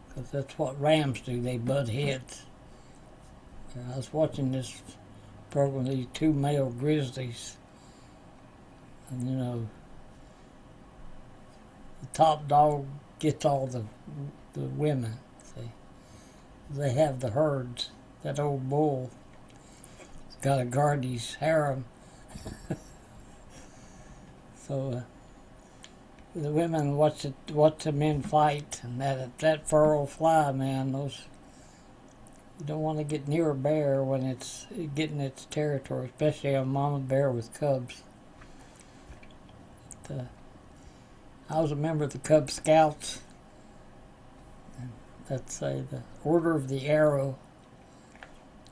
Because that's what Rams do, they butt heads. And I was watching this program, these two male grizzlies. And the top dog gets all the women, see. They have the herds. That old bull has got to guard his harem. So the women watch the men fight, and that fur will fly, man. You don't want to get near a bear when it's getting its territory, especially a mama bear with cubs. I was a member of the Cub Scouts. That's the Order of the Arrow.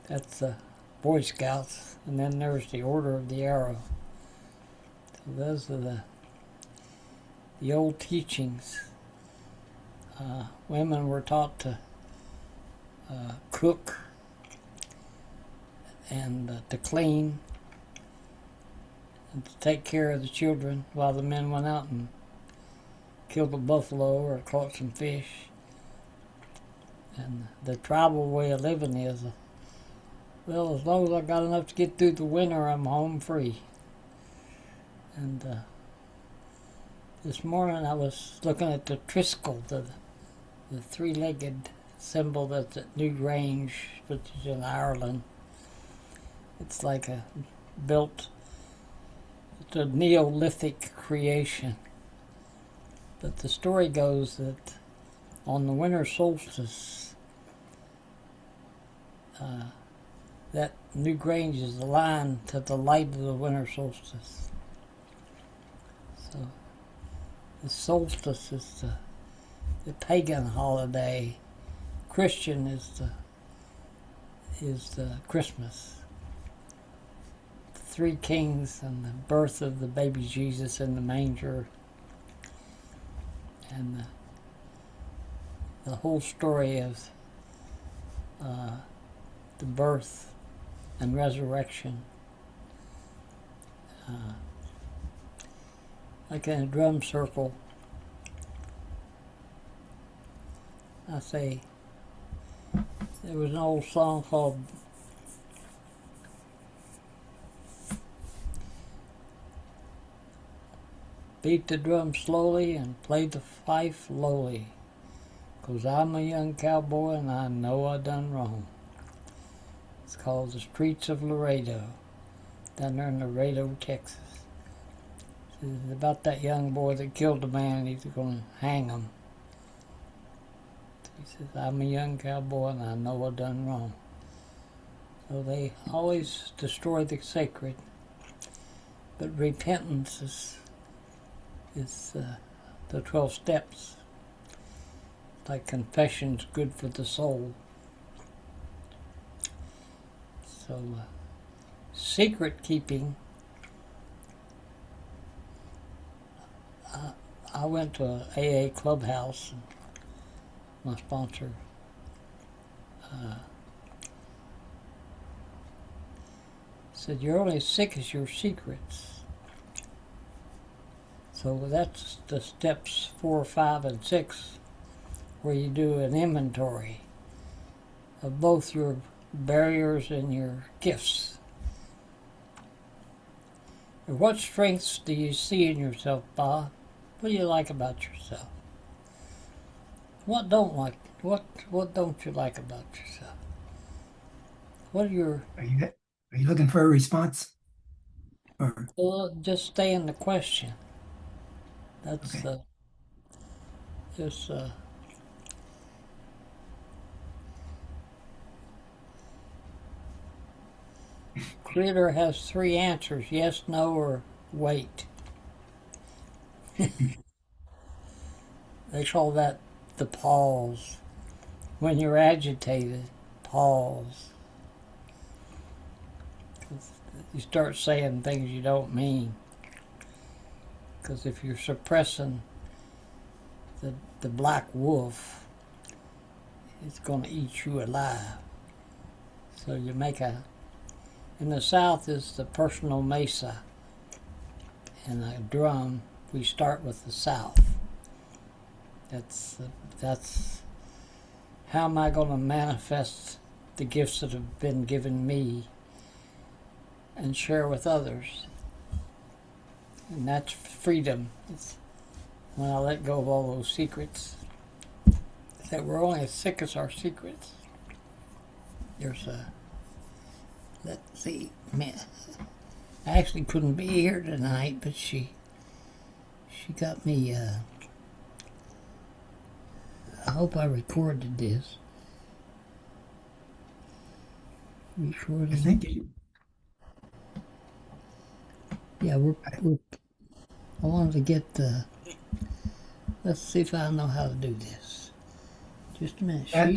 That's the Boy Scouts. And then there's the Order of the Arrow. So those are the old teachings. Women were taught to cook and to clean and to take care of the children while the men went out and killed a buffalo or caught some fish. And the tribal way of living is, well, as long as I got enough to get through the winter, I'm home free. And this morning I was looking at the triskel, the three-legged symbol that's at New Grange, which is in Ireland. It's like it's a Neolithic creation. But the story goes that on the winter solstice, that New Grange is aligned to the light of the winter solstice. So the solstice is the pagan holiday. Christian is is the Christmas. Three kings and the birth of the baby Jesus in the manger, and the whole story of the birth and resurrection. Like in a drum circle, I say, there was an old song called "Beat the drum slowly and play the fife lowly, 'cause I'm a young cowboy and I know I done wrong." It's called "The Streets of Laredo," down there in Laredo, Texas. It's about that young boy that killed a man and he's going to hang him. He says, "I'm a young cowboy and I know I done wrong." So they always destroy the sacred, but repentance is the 12 steps. Like confession's good for the soul. So secret keeping, I went to a AA clubhouse, and my sponsor said, "You're only as sick as your secrets." So that's the steps 4, 5, and 6, where you do an inventory of both your barriers and your gifts. What strengths do you see in yourself, Bob? What do you like about yourself? What don't you like about yourself? What are your Are you looking for a response? Or well, just stay in the question. That's okay. just Creator has 3 answers: yes, no, or wait. They call that the pause. When you're agitated, pause. You start saying things you don't mean. Because if you're suppressing the black wolf, it's going to eat you alive. So you make in the South is the personal mesa. And a drum, we start with the South. That's how am I going to manifest the gifts that have been given me and share with others? And that's freedom. It's when I let go of all those secrets, that we're only as sick as our secrets. There's let's see, man, I actually couldn't be here tonight, but she got me, I hope I recorded this. I think you, Yeah, I wanted to get let's see if I know how to do this. Just a minute. that,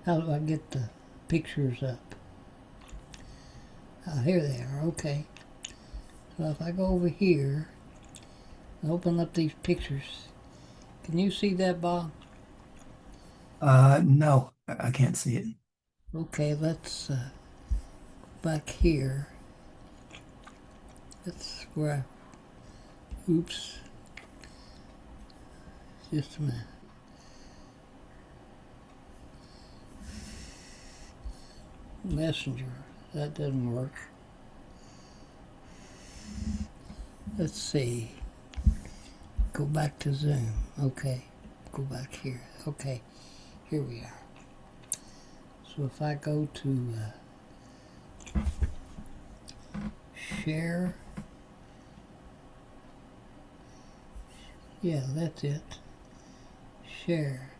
How do I get the pictures up? Oh, here they are. Okay. So if I go over here and open up these pictures, can you see that, Bob? no, I can't see it. Okay, let's back here. That's where oops. Just a minute. Messenger. That doesn't work. Let's see. Go back to Zoom. Okay. Go back here. Okay. Here we are. So if I go to share. Yeah, that's it. Share.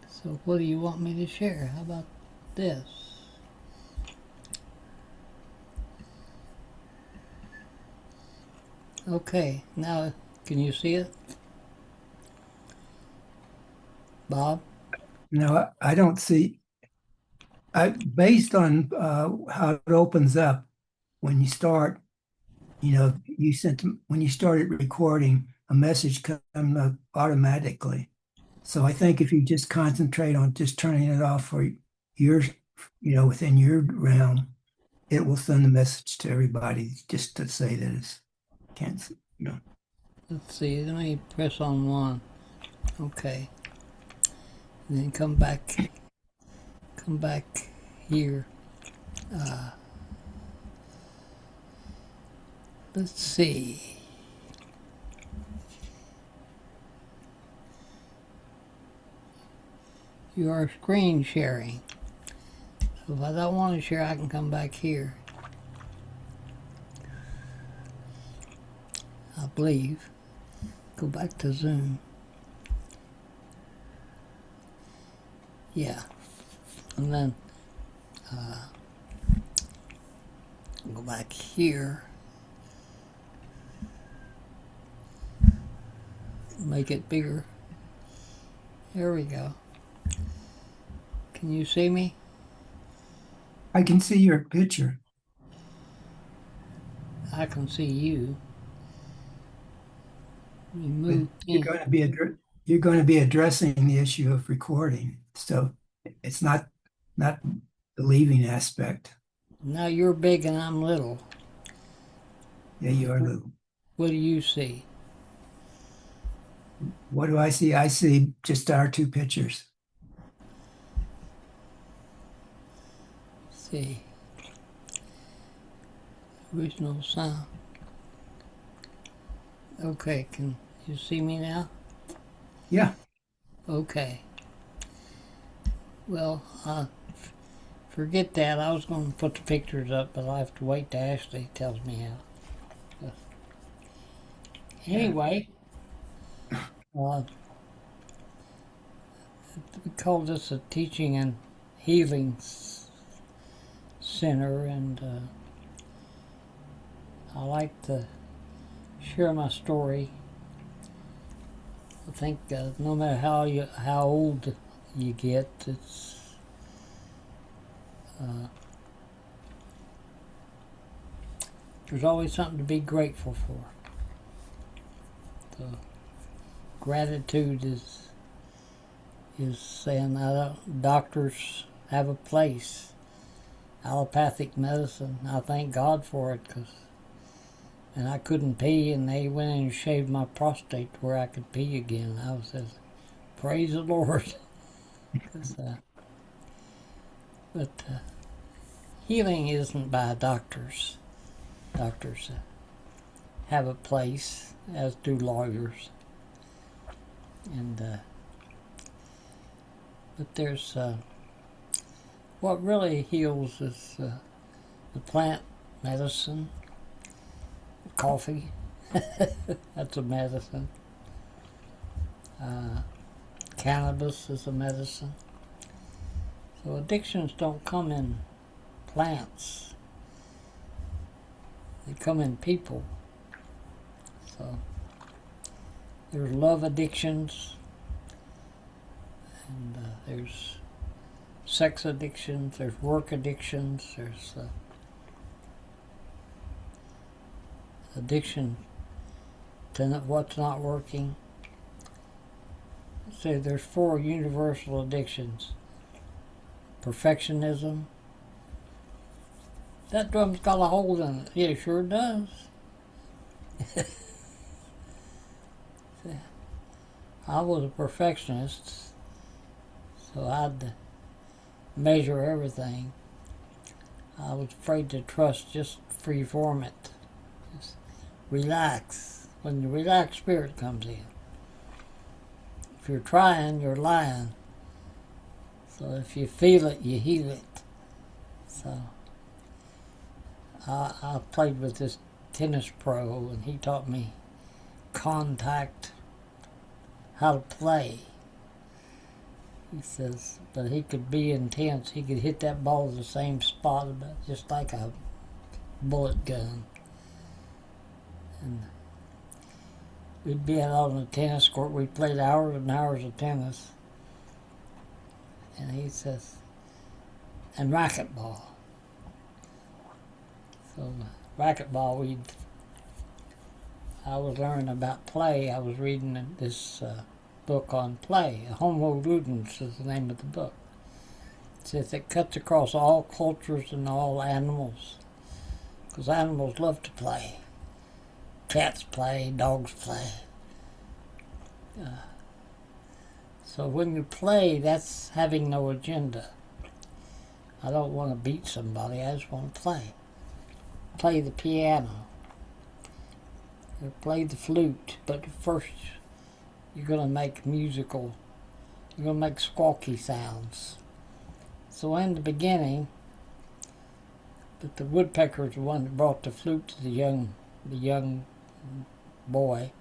So what do you want me to share? How about this? Okay, now can you see it? Bob? No, I don't see. Based on how it opens up when you start, you sent when you started recording, a message comes up automatically. So I think if you just concentrate on just turning it off for yours, within your realm, it will send a message to everybody just to say that it's can't, Let's see, let me press on one. Okay. And then come back here. Let's see. You are screen sharing. So if I don't want to share, I can come back here. I believe. Go back to Zoom. Yeah. And then go back here. Make it bigger. There we go. Can you see me? I can see your picture. I can see you. You But move you're in. going to be you're going to be addressing the issue of recording. So it's not the leaving aspect. Now you're big and I'm little. Yeah, you are little. What do you see? What do I see? I see just our two pictures. See. Original sound. Okay, can you see me now? Yeah. Okay. Well, forget that. I was going to put the pictures up, but I have to wait till Ashley tells me how. Anyway, we call this a teaching and healing center, and I like to share my story. I think no matter how old you get, there's always something to be grateful for. So gratitude is saying doctors have a place. Allopathic medicine, I thank God for it, and I couldn't pee, and they went in and shaved my prostate to where I could pee again. I was says, praise the Lord. But healing isn't by doctors. Doctors have a place, as do lawyers. And but there's what really heals is the plant medicine, coffee. That's a medicine. Cannabis is a medicine. So addictions don't come in plants. They come in people. So there's love addictions, and there's sex addictions, there's work addictions, there's addiction to what's not working. So there's 4 universal addictions. Perfectionism. That drum's got a hole in it. Yeah, it sure does. I was a perfectionist, so I'd measure everything. I was afraid to trust, just free-form it. Just relax. When the relaxed spirit comes in. If you're trying, you're lying. So if you feel it, you heal it. So I played with this tennis pro, and he taught me contact, how to play. He says, but he could be intense. He could hit that ball at the same spot, just like a bullet gun. And we'd be out on the tennis court. We played hours and hours of tennis. And he says, and racquetball. So racquetball, I was learning about play. I was reading this book on play. Homo Ludens is the name of the book. It says it cuts across all cultures and all animals. Because animals love to play. Cats play, dogs play. So when you play, that's having no agenda. I don't want to beat somebody, I just want to play. Play the piano. Or play the flute, but first you're going to make you're going to make squawky sounds. So in the beginning, but the woodpecker is the one that brought the flute to the young boy.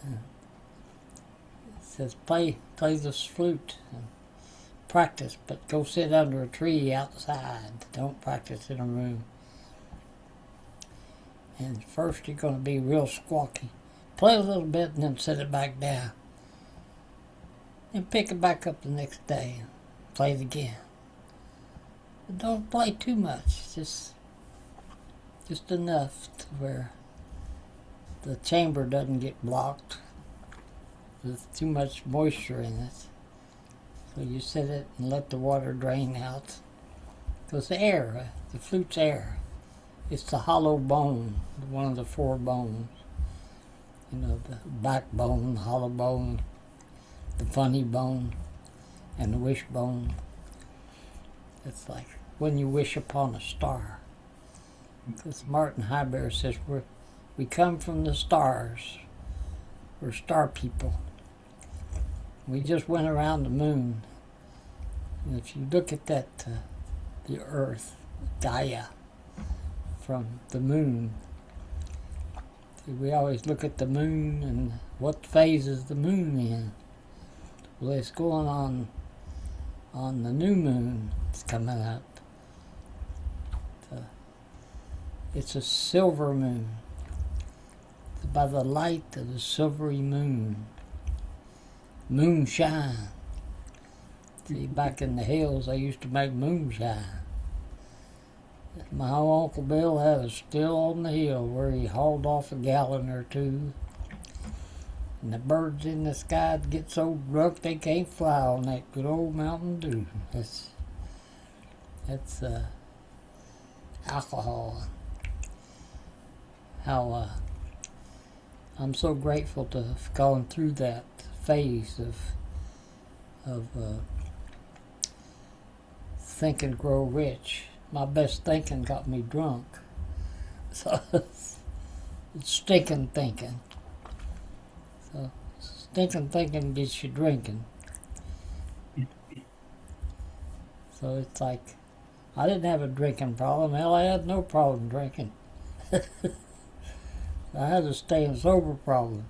It says, play this flute and practice, but go sit under a tree outside. Don't practice in a room. And first you're going to be real squawky. Play a little bit and then set it back down. And pick it back up the next day and play it again. But don't play too much. Just enough to where the chamber doesn't get blocked. There's too much moisture in it. So you set it and let the water drain out. Because the flute's air. It's the hollow bone, one of the 4 bones. You know, the backbone, the hollow bone, the funny bone, and the wishbone. It's like when you wish upon a star. Because Martin Heiber says we come from the stars. We're star people. We just went around the moon. And if you look at that, the Earth, Gaia, from the moon, we always look at the moon and what phase is the moon in. Well, it's going on the new moon. It's coming up. It's a silver moon. It's by the light of the silvery moon. Moonshine. See, back in the hills, they used to make moonshine. My Uncle Bill had a still on the hill where he hauled off a gallon or 2. And the birds in the sky get so drunk they can't fly on that good old Mountain Dew. That's alcohol. How I'm so grateful to have gone through that phase of Think and Grow Rich. My best thinking got me drunk. So it's stinking thinking. So stinking thinking gets you drinking. So it's like, I didn't have a drinking problem. Hell, I had no problem drinking. I had a staying sober problem.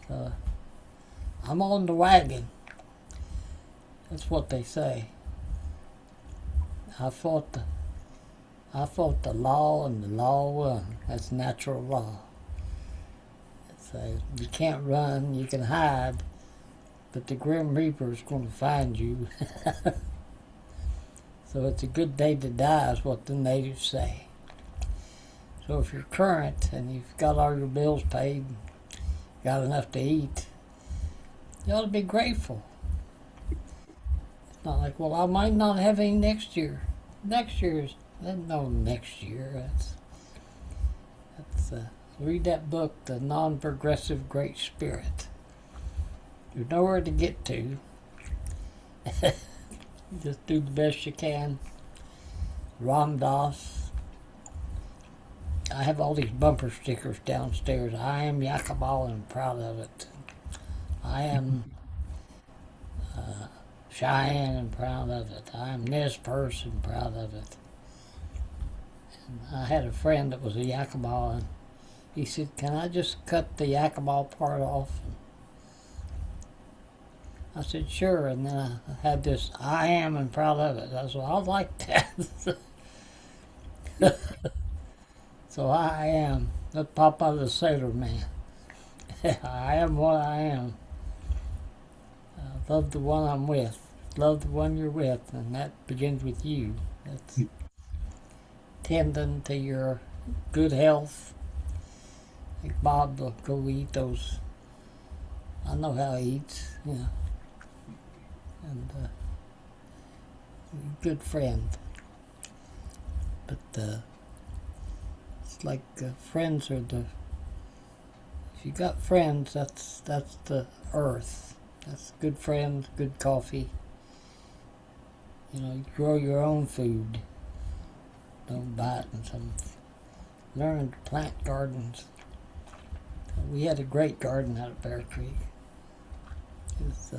So I'm on the wagon. That's what they say. I fought the law, and the law won. That's natural law. So you can't run, you can hide, but the Grim Reaper is going to find you. So it's a good day to die, is what the natives say. So if you're current and you've got all your bills paid, got enough to eat, you ought to be grateful. Not like, well, I might not have any next year. Next year's, no next year. That's read that book, The Non-Progressive Great Spirit. There's nowhere to get to. Just do the best you can. Ram Dass. I have all these bumper stickers downstairs. I am Yakabal and proud of it. I am Cheyenne and proud of it. I'm this person, proud of it. And I had a friend that was a Yakabal, and he said, can I just cut the Yakabal part off? I said, sure. And then I had this, I am and proud of it. I said, I like that. So I am. That pop out of the Sailor Man. I am what I am. I love the one I'm with. love the one you're with, and that begins with you. That's tending to your good health. Like Bob will go eat those. I know how he eats, and good friend. But it's like friends are the. If you got friends, that's the earth. That's good friends, good coffee. You grow your own food. Don't buy it in some. Learn to plant gardens. We had a great garden out at Bear Creek. It was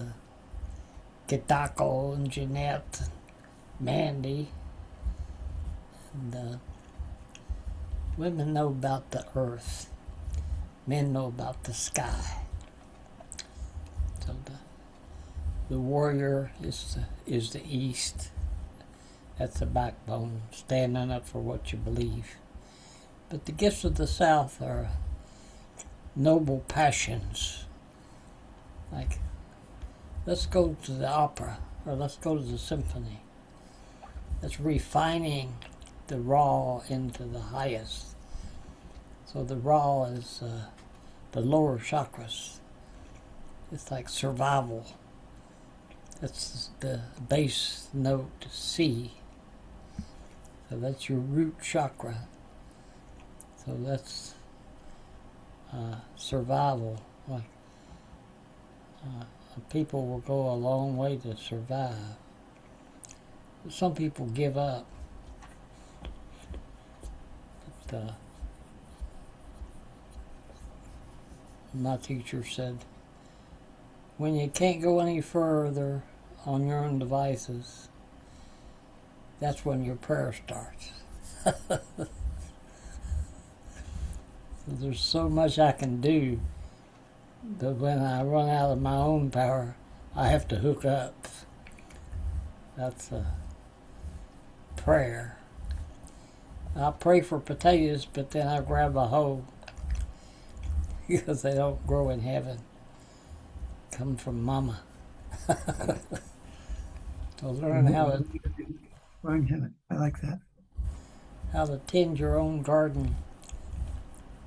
Kitako and Jeanette, and Mandy, and women know about the earth. Men know about the sky. So the warrior is the east. That's the backbone, standing up for what you believe. But the gifts of the South are noble passions. Like, let's go to the opera, or let's go to the symphony. That's refining the raw into the highest. So the raw is the lower chakras. It's like survival. That's the base note C. So that's your root chakra. So that's survival. Like people will go a long way to survive. Some people give up. But, my teacher said, when you can't go any further on your own devices, that's when your prayer starts. There's so much I can do that when I run out of my own power, I have to hook up. That's a prayer. I pray for potatoes, but then I grab a hoe because they don't grow in heaven. Come from Mama. So learn how to I like that. How to tend your own garden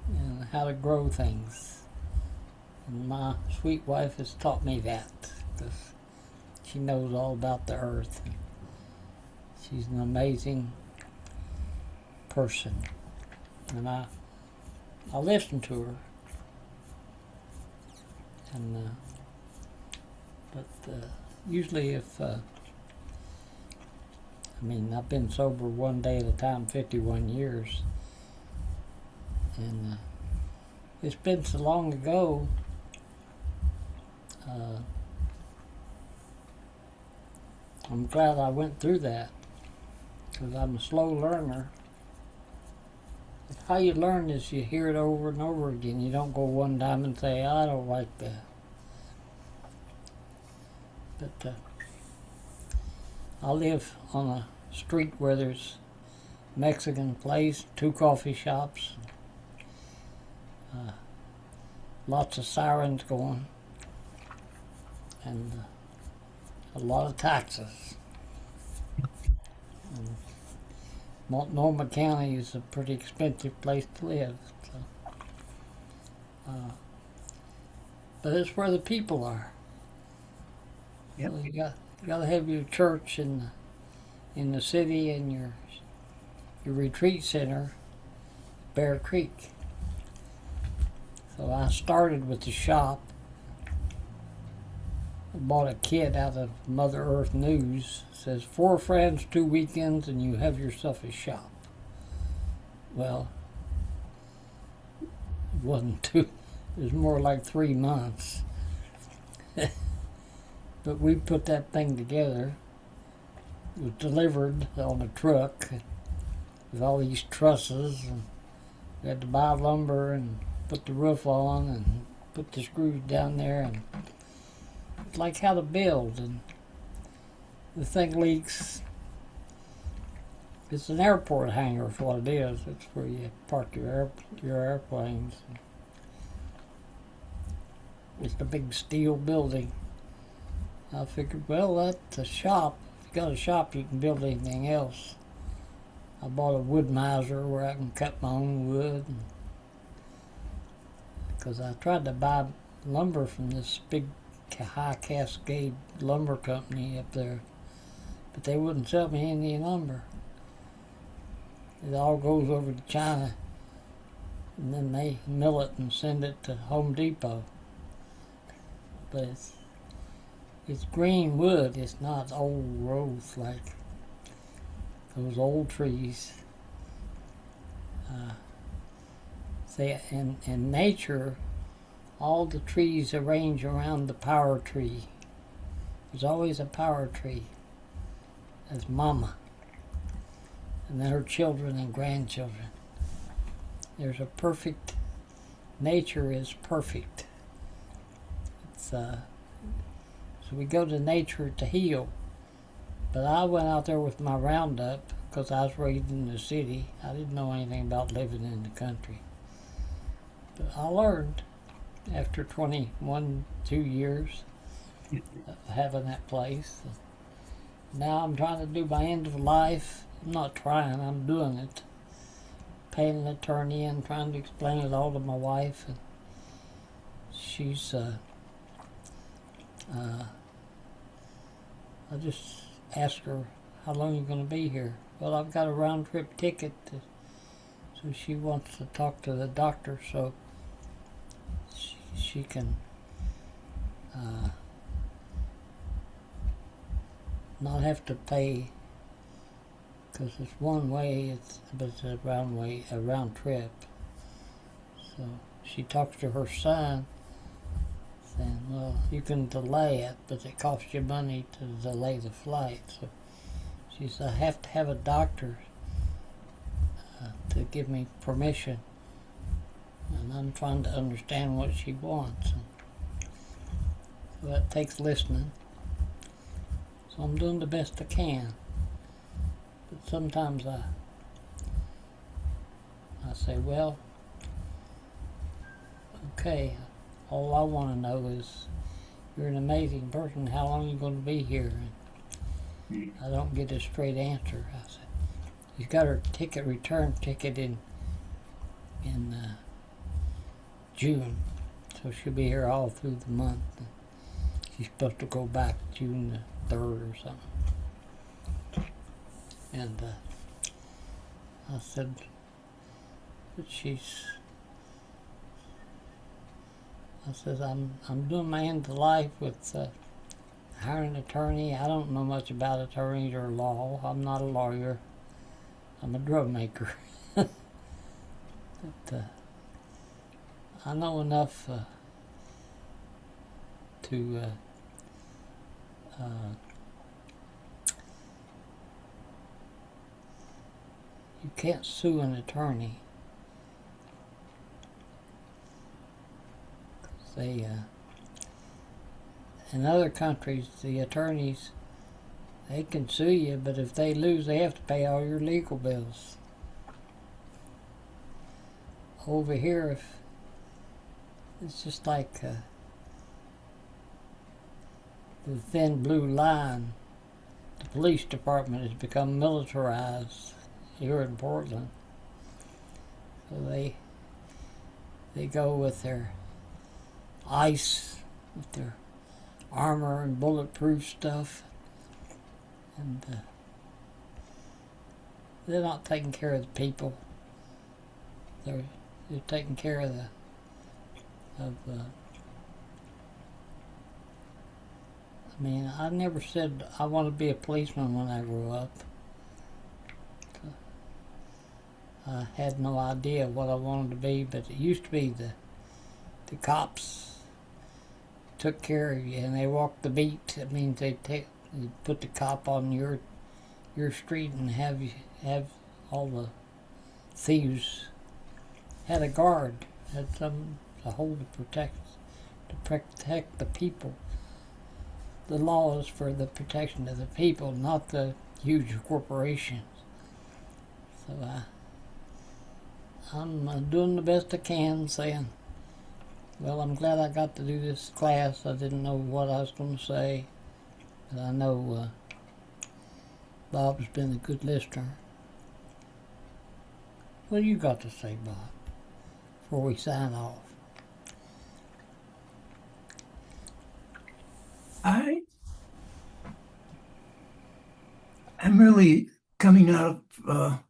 and how to grow things. And my sweet wife has taught me that because she knows all about the earth. She's an amazing person, and I listen to her. And usually if I've been sober one day at a time 51 years, and it's been so long ago. I'm glad I went through that because I'm a slow learner. How you learn is you hear it over and over again. You don't go one time and say, I don't like that. But I live on a street where there's Mexican place, 2 coffee shops, lots of sirens going, and a lot of taxes. And Multnomah County is a pretty expensive place to live. So, but it's where the people are. Yep. So you got to have your church in the city and your retreat center, Bear Creek. So I started with the shop. I bought a kit out of Mother Earth News. It says 4 friends, 2 weekends, and you have yourself a shop. Well, it wasn't 2. It was more like 3 months. But we put that thing together. It was delivered on a truck with all these trusses, and we had to buy lumber and put the roof on and put the screws down there, and it's like how to build. And the thing leaks. It's an airport hangar is what it is. It's where you park your airplanes. It's a big steel building. I figured, well, that's a shop. If you got a shop, you can build anything else. I bought a wood miser where I can cut my own wood. Because I tried to buy lumber from this big high Cascade lumber company up there, but they wouldn't sell me any lumber. It all goes over to China, and then they mill it and send it to Home Depot. But it's green wood. It's not old growth like those old trees. See, in nature, all the trees arrange around the power tree. There's always a power tree. That's Mama. And then her children and grandchildren. There's a perfect, nature is perfect. So we go to nature to heal. But I went out there with my Roundup because I was raised in the city. I didn't know anything about living in the country. But I learned after 2 years of having that place. Now I'm trying to do my end of life. I'm not trying, I'm doing it. Paying an attorney and trying to explain it all to my wife. And she's, I just asked her, how long are you going to be here? Well, I've got a round-trip ticket, so she wants to talk to the doctor so she can not have to pay, because it's one way, but it's a round trip. So she talks to her son, saying, well, you can delay it, but it costs you money to delay the flight. So she said, I have to have a doctor to give me permission. And I'm trying to understand what she wants. So that takes listening. So I'm doing the best I can. But sometimes I say, well, okay, all I want to know is you're an amazing person. How long are you going to be here? And I don't get a straight answer. I said, she's got her return ticket in June, so she'll be here all through the month. She's supposed to go back June the 3rd or something. And I said, but I said, I'm doing my end of life with hiring an attorney. I don't know much about attorneys or law. I'm not a lawyer. I'm a drug maker. But I know enough to you can't sue an attorney. They in other countries, the attorneys, they can sue you, but if they lose, they have to pay all your legal bills. Over here, if it's just like the thin blue line. The police department has become militarized here in Portland. So they go with their ice, with their armor and bulletproof stuff, and they're not taking care of the people. They're taking care of I mean, I never said I want to be a policeman when I grew up. I had no idea what I wanted to be, but it used to be the cops took care of you and they walked the beat. That means they put the cop on your street and have all the thieves had a guard, had some to hold to protect the people. The law is for the protection of the people, not the huge corporations. So I'm doing the best I can, saying, well, I'm glad I got to do this class. I didn't know what I was going to say. But I know Bob's been a good listener. What do you got to say, Bob, before we sign off? I I'm really coming out of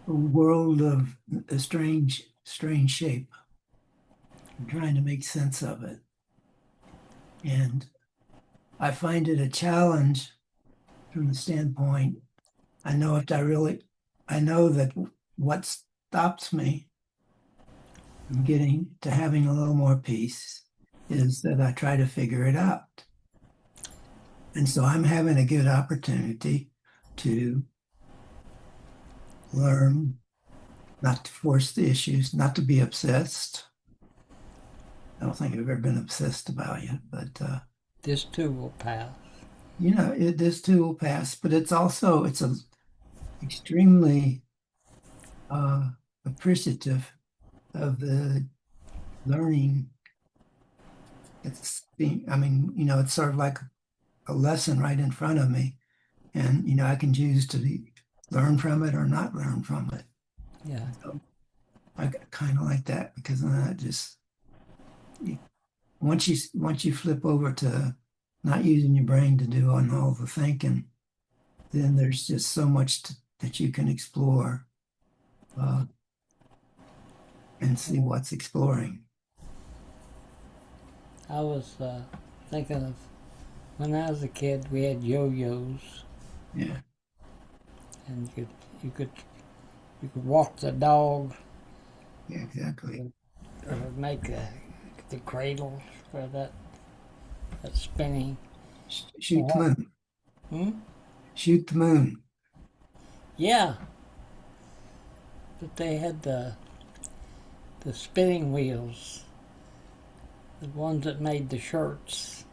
a world of a strange shape. I'm trying to make sense of it. And I find it a challenge from the standpoint, I know I know that what stops me from getting to having a little more peace is that I try to figure it out. And so I'm having a good opportunity to learn not to force the issues, not to be obsessed. I don't think I've ever been obsessed about you, but This too will pass. this too will pass. But it's a extremely uh, appreciative of the learning. I mean, it's sort of like a lesson right in front of me, and I can choose to learn from it or not learn from it. Yeah. So I kind of like that because then I just once you flip over to not using your brain to do on all the thinking, then there's just so much that you can explore uh, and see what's exploring. I was thinking of when I was a kid, we had yo-yos, Yeah, and you could you could walk the dog yeah, exactly. or make the cradle for that spinning. Shoot the moon. Hmm? Shoot the moon. Yeah, but they had the spinning wheels, the ones that made the shirts.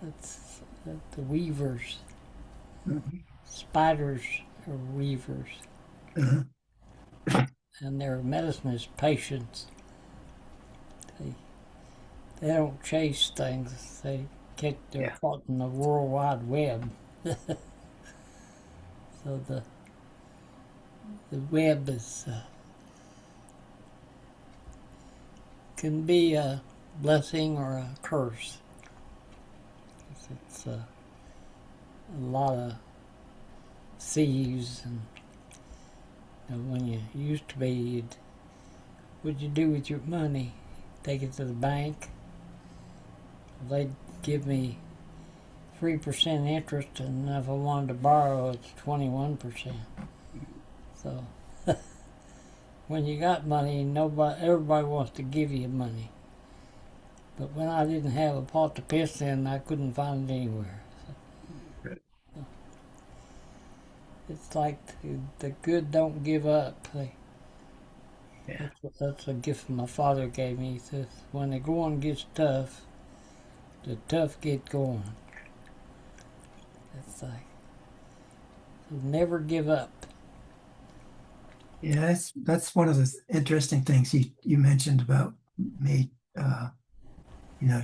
It's the weavers, Mhm. spiders are weavers, Uh-huh. and their medicine is patience. They they don't chase things. They're Yeah, caught in the World Wide Web. So the web is can be a blessing or a curse. It's a lot of thieves, and when you used to be, what'd you do with your money? Take it to the bank. They'd give me 3% interest, and if I wanted to borrow, it's 21%. So when you got money, everybody wants to give you money. But when I didn't have a pot to piss in, I couldn't find it anywhere. So it's like the good don't give up. yeah, That's a gift my father gave me. He says, when the going gets tough, the tough get going. It's like, never give up. yeah. That's one of the interesting things you mentioned about me. You know,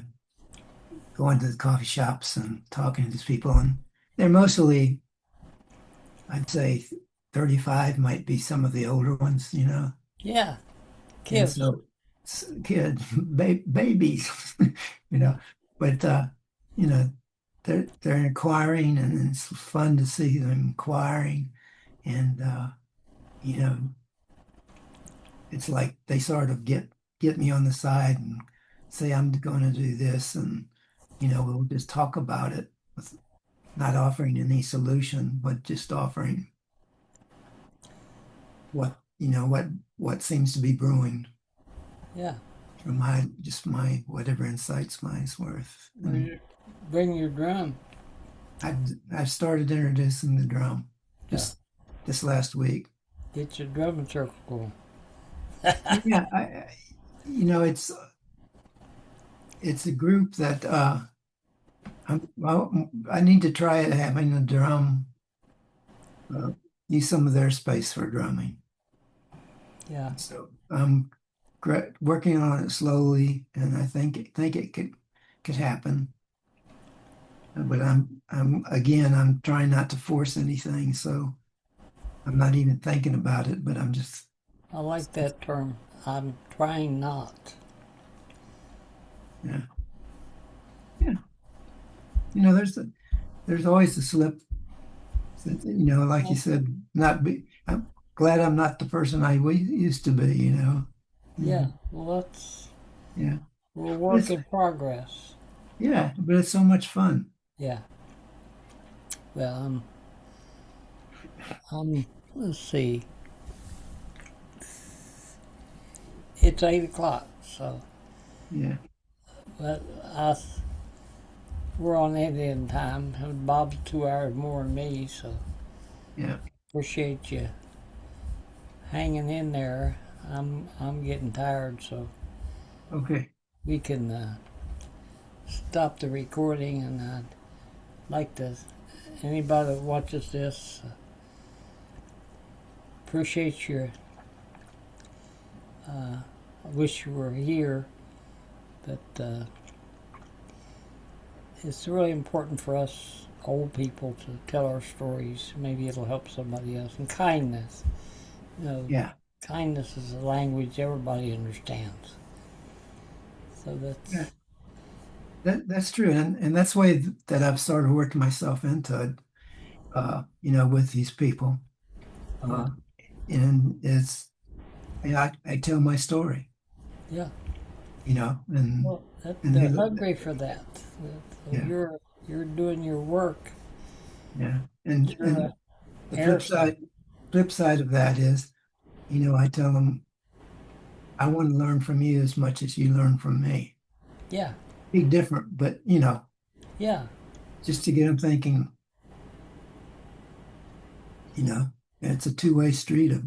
going to the coffee shops and talking to these people, and they're mostly, I'd say, 35 might be some of the older ones. Yeah, And kids. so kids, babies, you know, but you know, they're inquiring, and it's fun to see them inquiring, and you know, it's like they sort of get me on the side and say I'm going to do this, and we'll just talk about it with not offering any solution, but just offering what seems to be brewing Yeah. from my whatever insights mine's worth. Well, And you bring your drum. I've started introducing the drum Yeah. just this last week. Get your drumming circle going. Yeah, it's a group that I need to try having a drum uh, use some of their space for drumming. Yeah. So I'm working on it slowly, and I think it could happen. but I'm trying not to force anything, so I'm not even thinking about it, but I'm just, I like that term. I'm trying not. yeah, yeah. There's always the slip, like you Well, said, I'm glad I'm not the person used to be, yeah, Mhm. well, that's, Yeah, we're a but work in progress. it's so much fun. Yeah. Well, let's see. It's 8 o'clock, so, Yeah, but we're on Indian time. And Bob's 2 hours more than me, so yeah. appreciate you hanging in there. I'm getting tired, so Okay. we can stop the recording. And I'd like to anybody that watches this appreciate your. I wish you were here, but it's really important for us old people to tell our stories. Maybe it'll help somebody else. And kindness, you know, Yeah. kindness is a language everybody understands. So Yeah. that's That's true, and that's the way that I've started working myself into it. With these people, yeah, uh, and I tell my story, yeah. and Well, and they're they, hungry for that. So yeah, you're doing your work. yeah, and You're a and the air sign. flip side of that is, I tell them I want to learn from you as much as you learn from me. Yeah, Be different, but yeah. just to get them thinking, you know, it's a two-way street of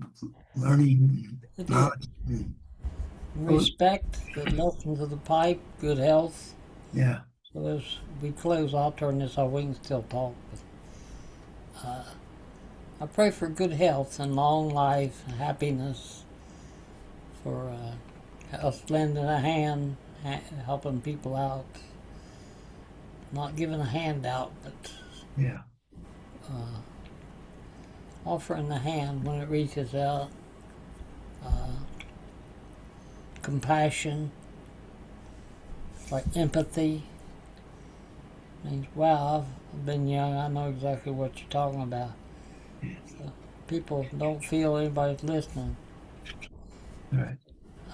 learning and It is. knowledge. Oh, Respect, good listen to the pipe, good health. yeah, So as we close, I'll turn this off. We can still talk. I pray for good health and long life and happiness, for us lending a hand, helping people out, not giving a handout, but yeah, offering the hand when it reaches out. Compassion, like empathy. Means, wow, I've been young. I know exactly what you're talking about. People don't feel anybody's listening. right.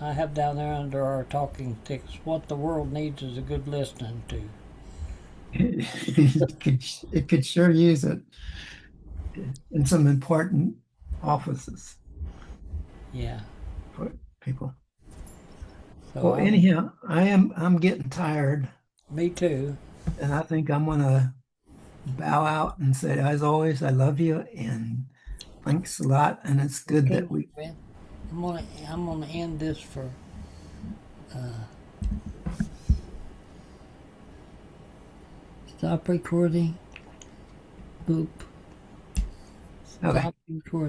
I have down there under our talking sticks, what the world needs is a good listening to. It could sure use it in some important offices Yeah. for people. So Well, anyhow, I'm getting tired, me too. and I think I'm gonna bow out and say, as always, I love you and thanks a lot. And it's good Okay, that we man. I'm gonna end this for stop recording. Boop. okay. Stop recording.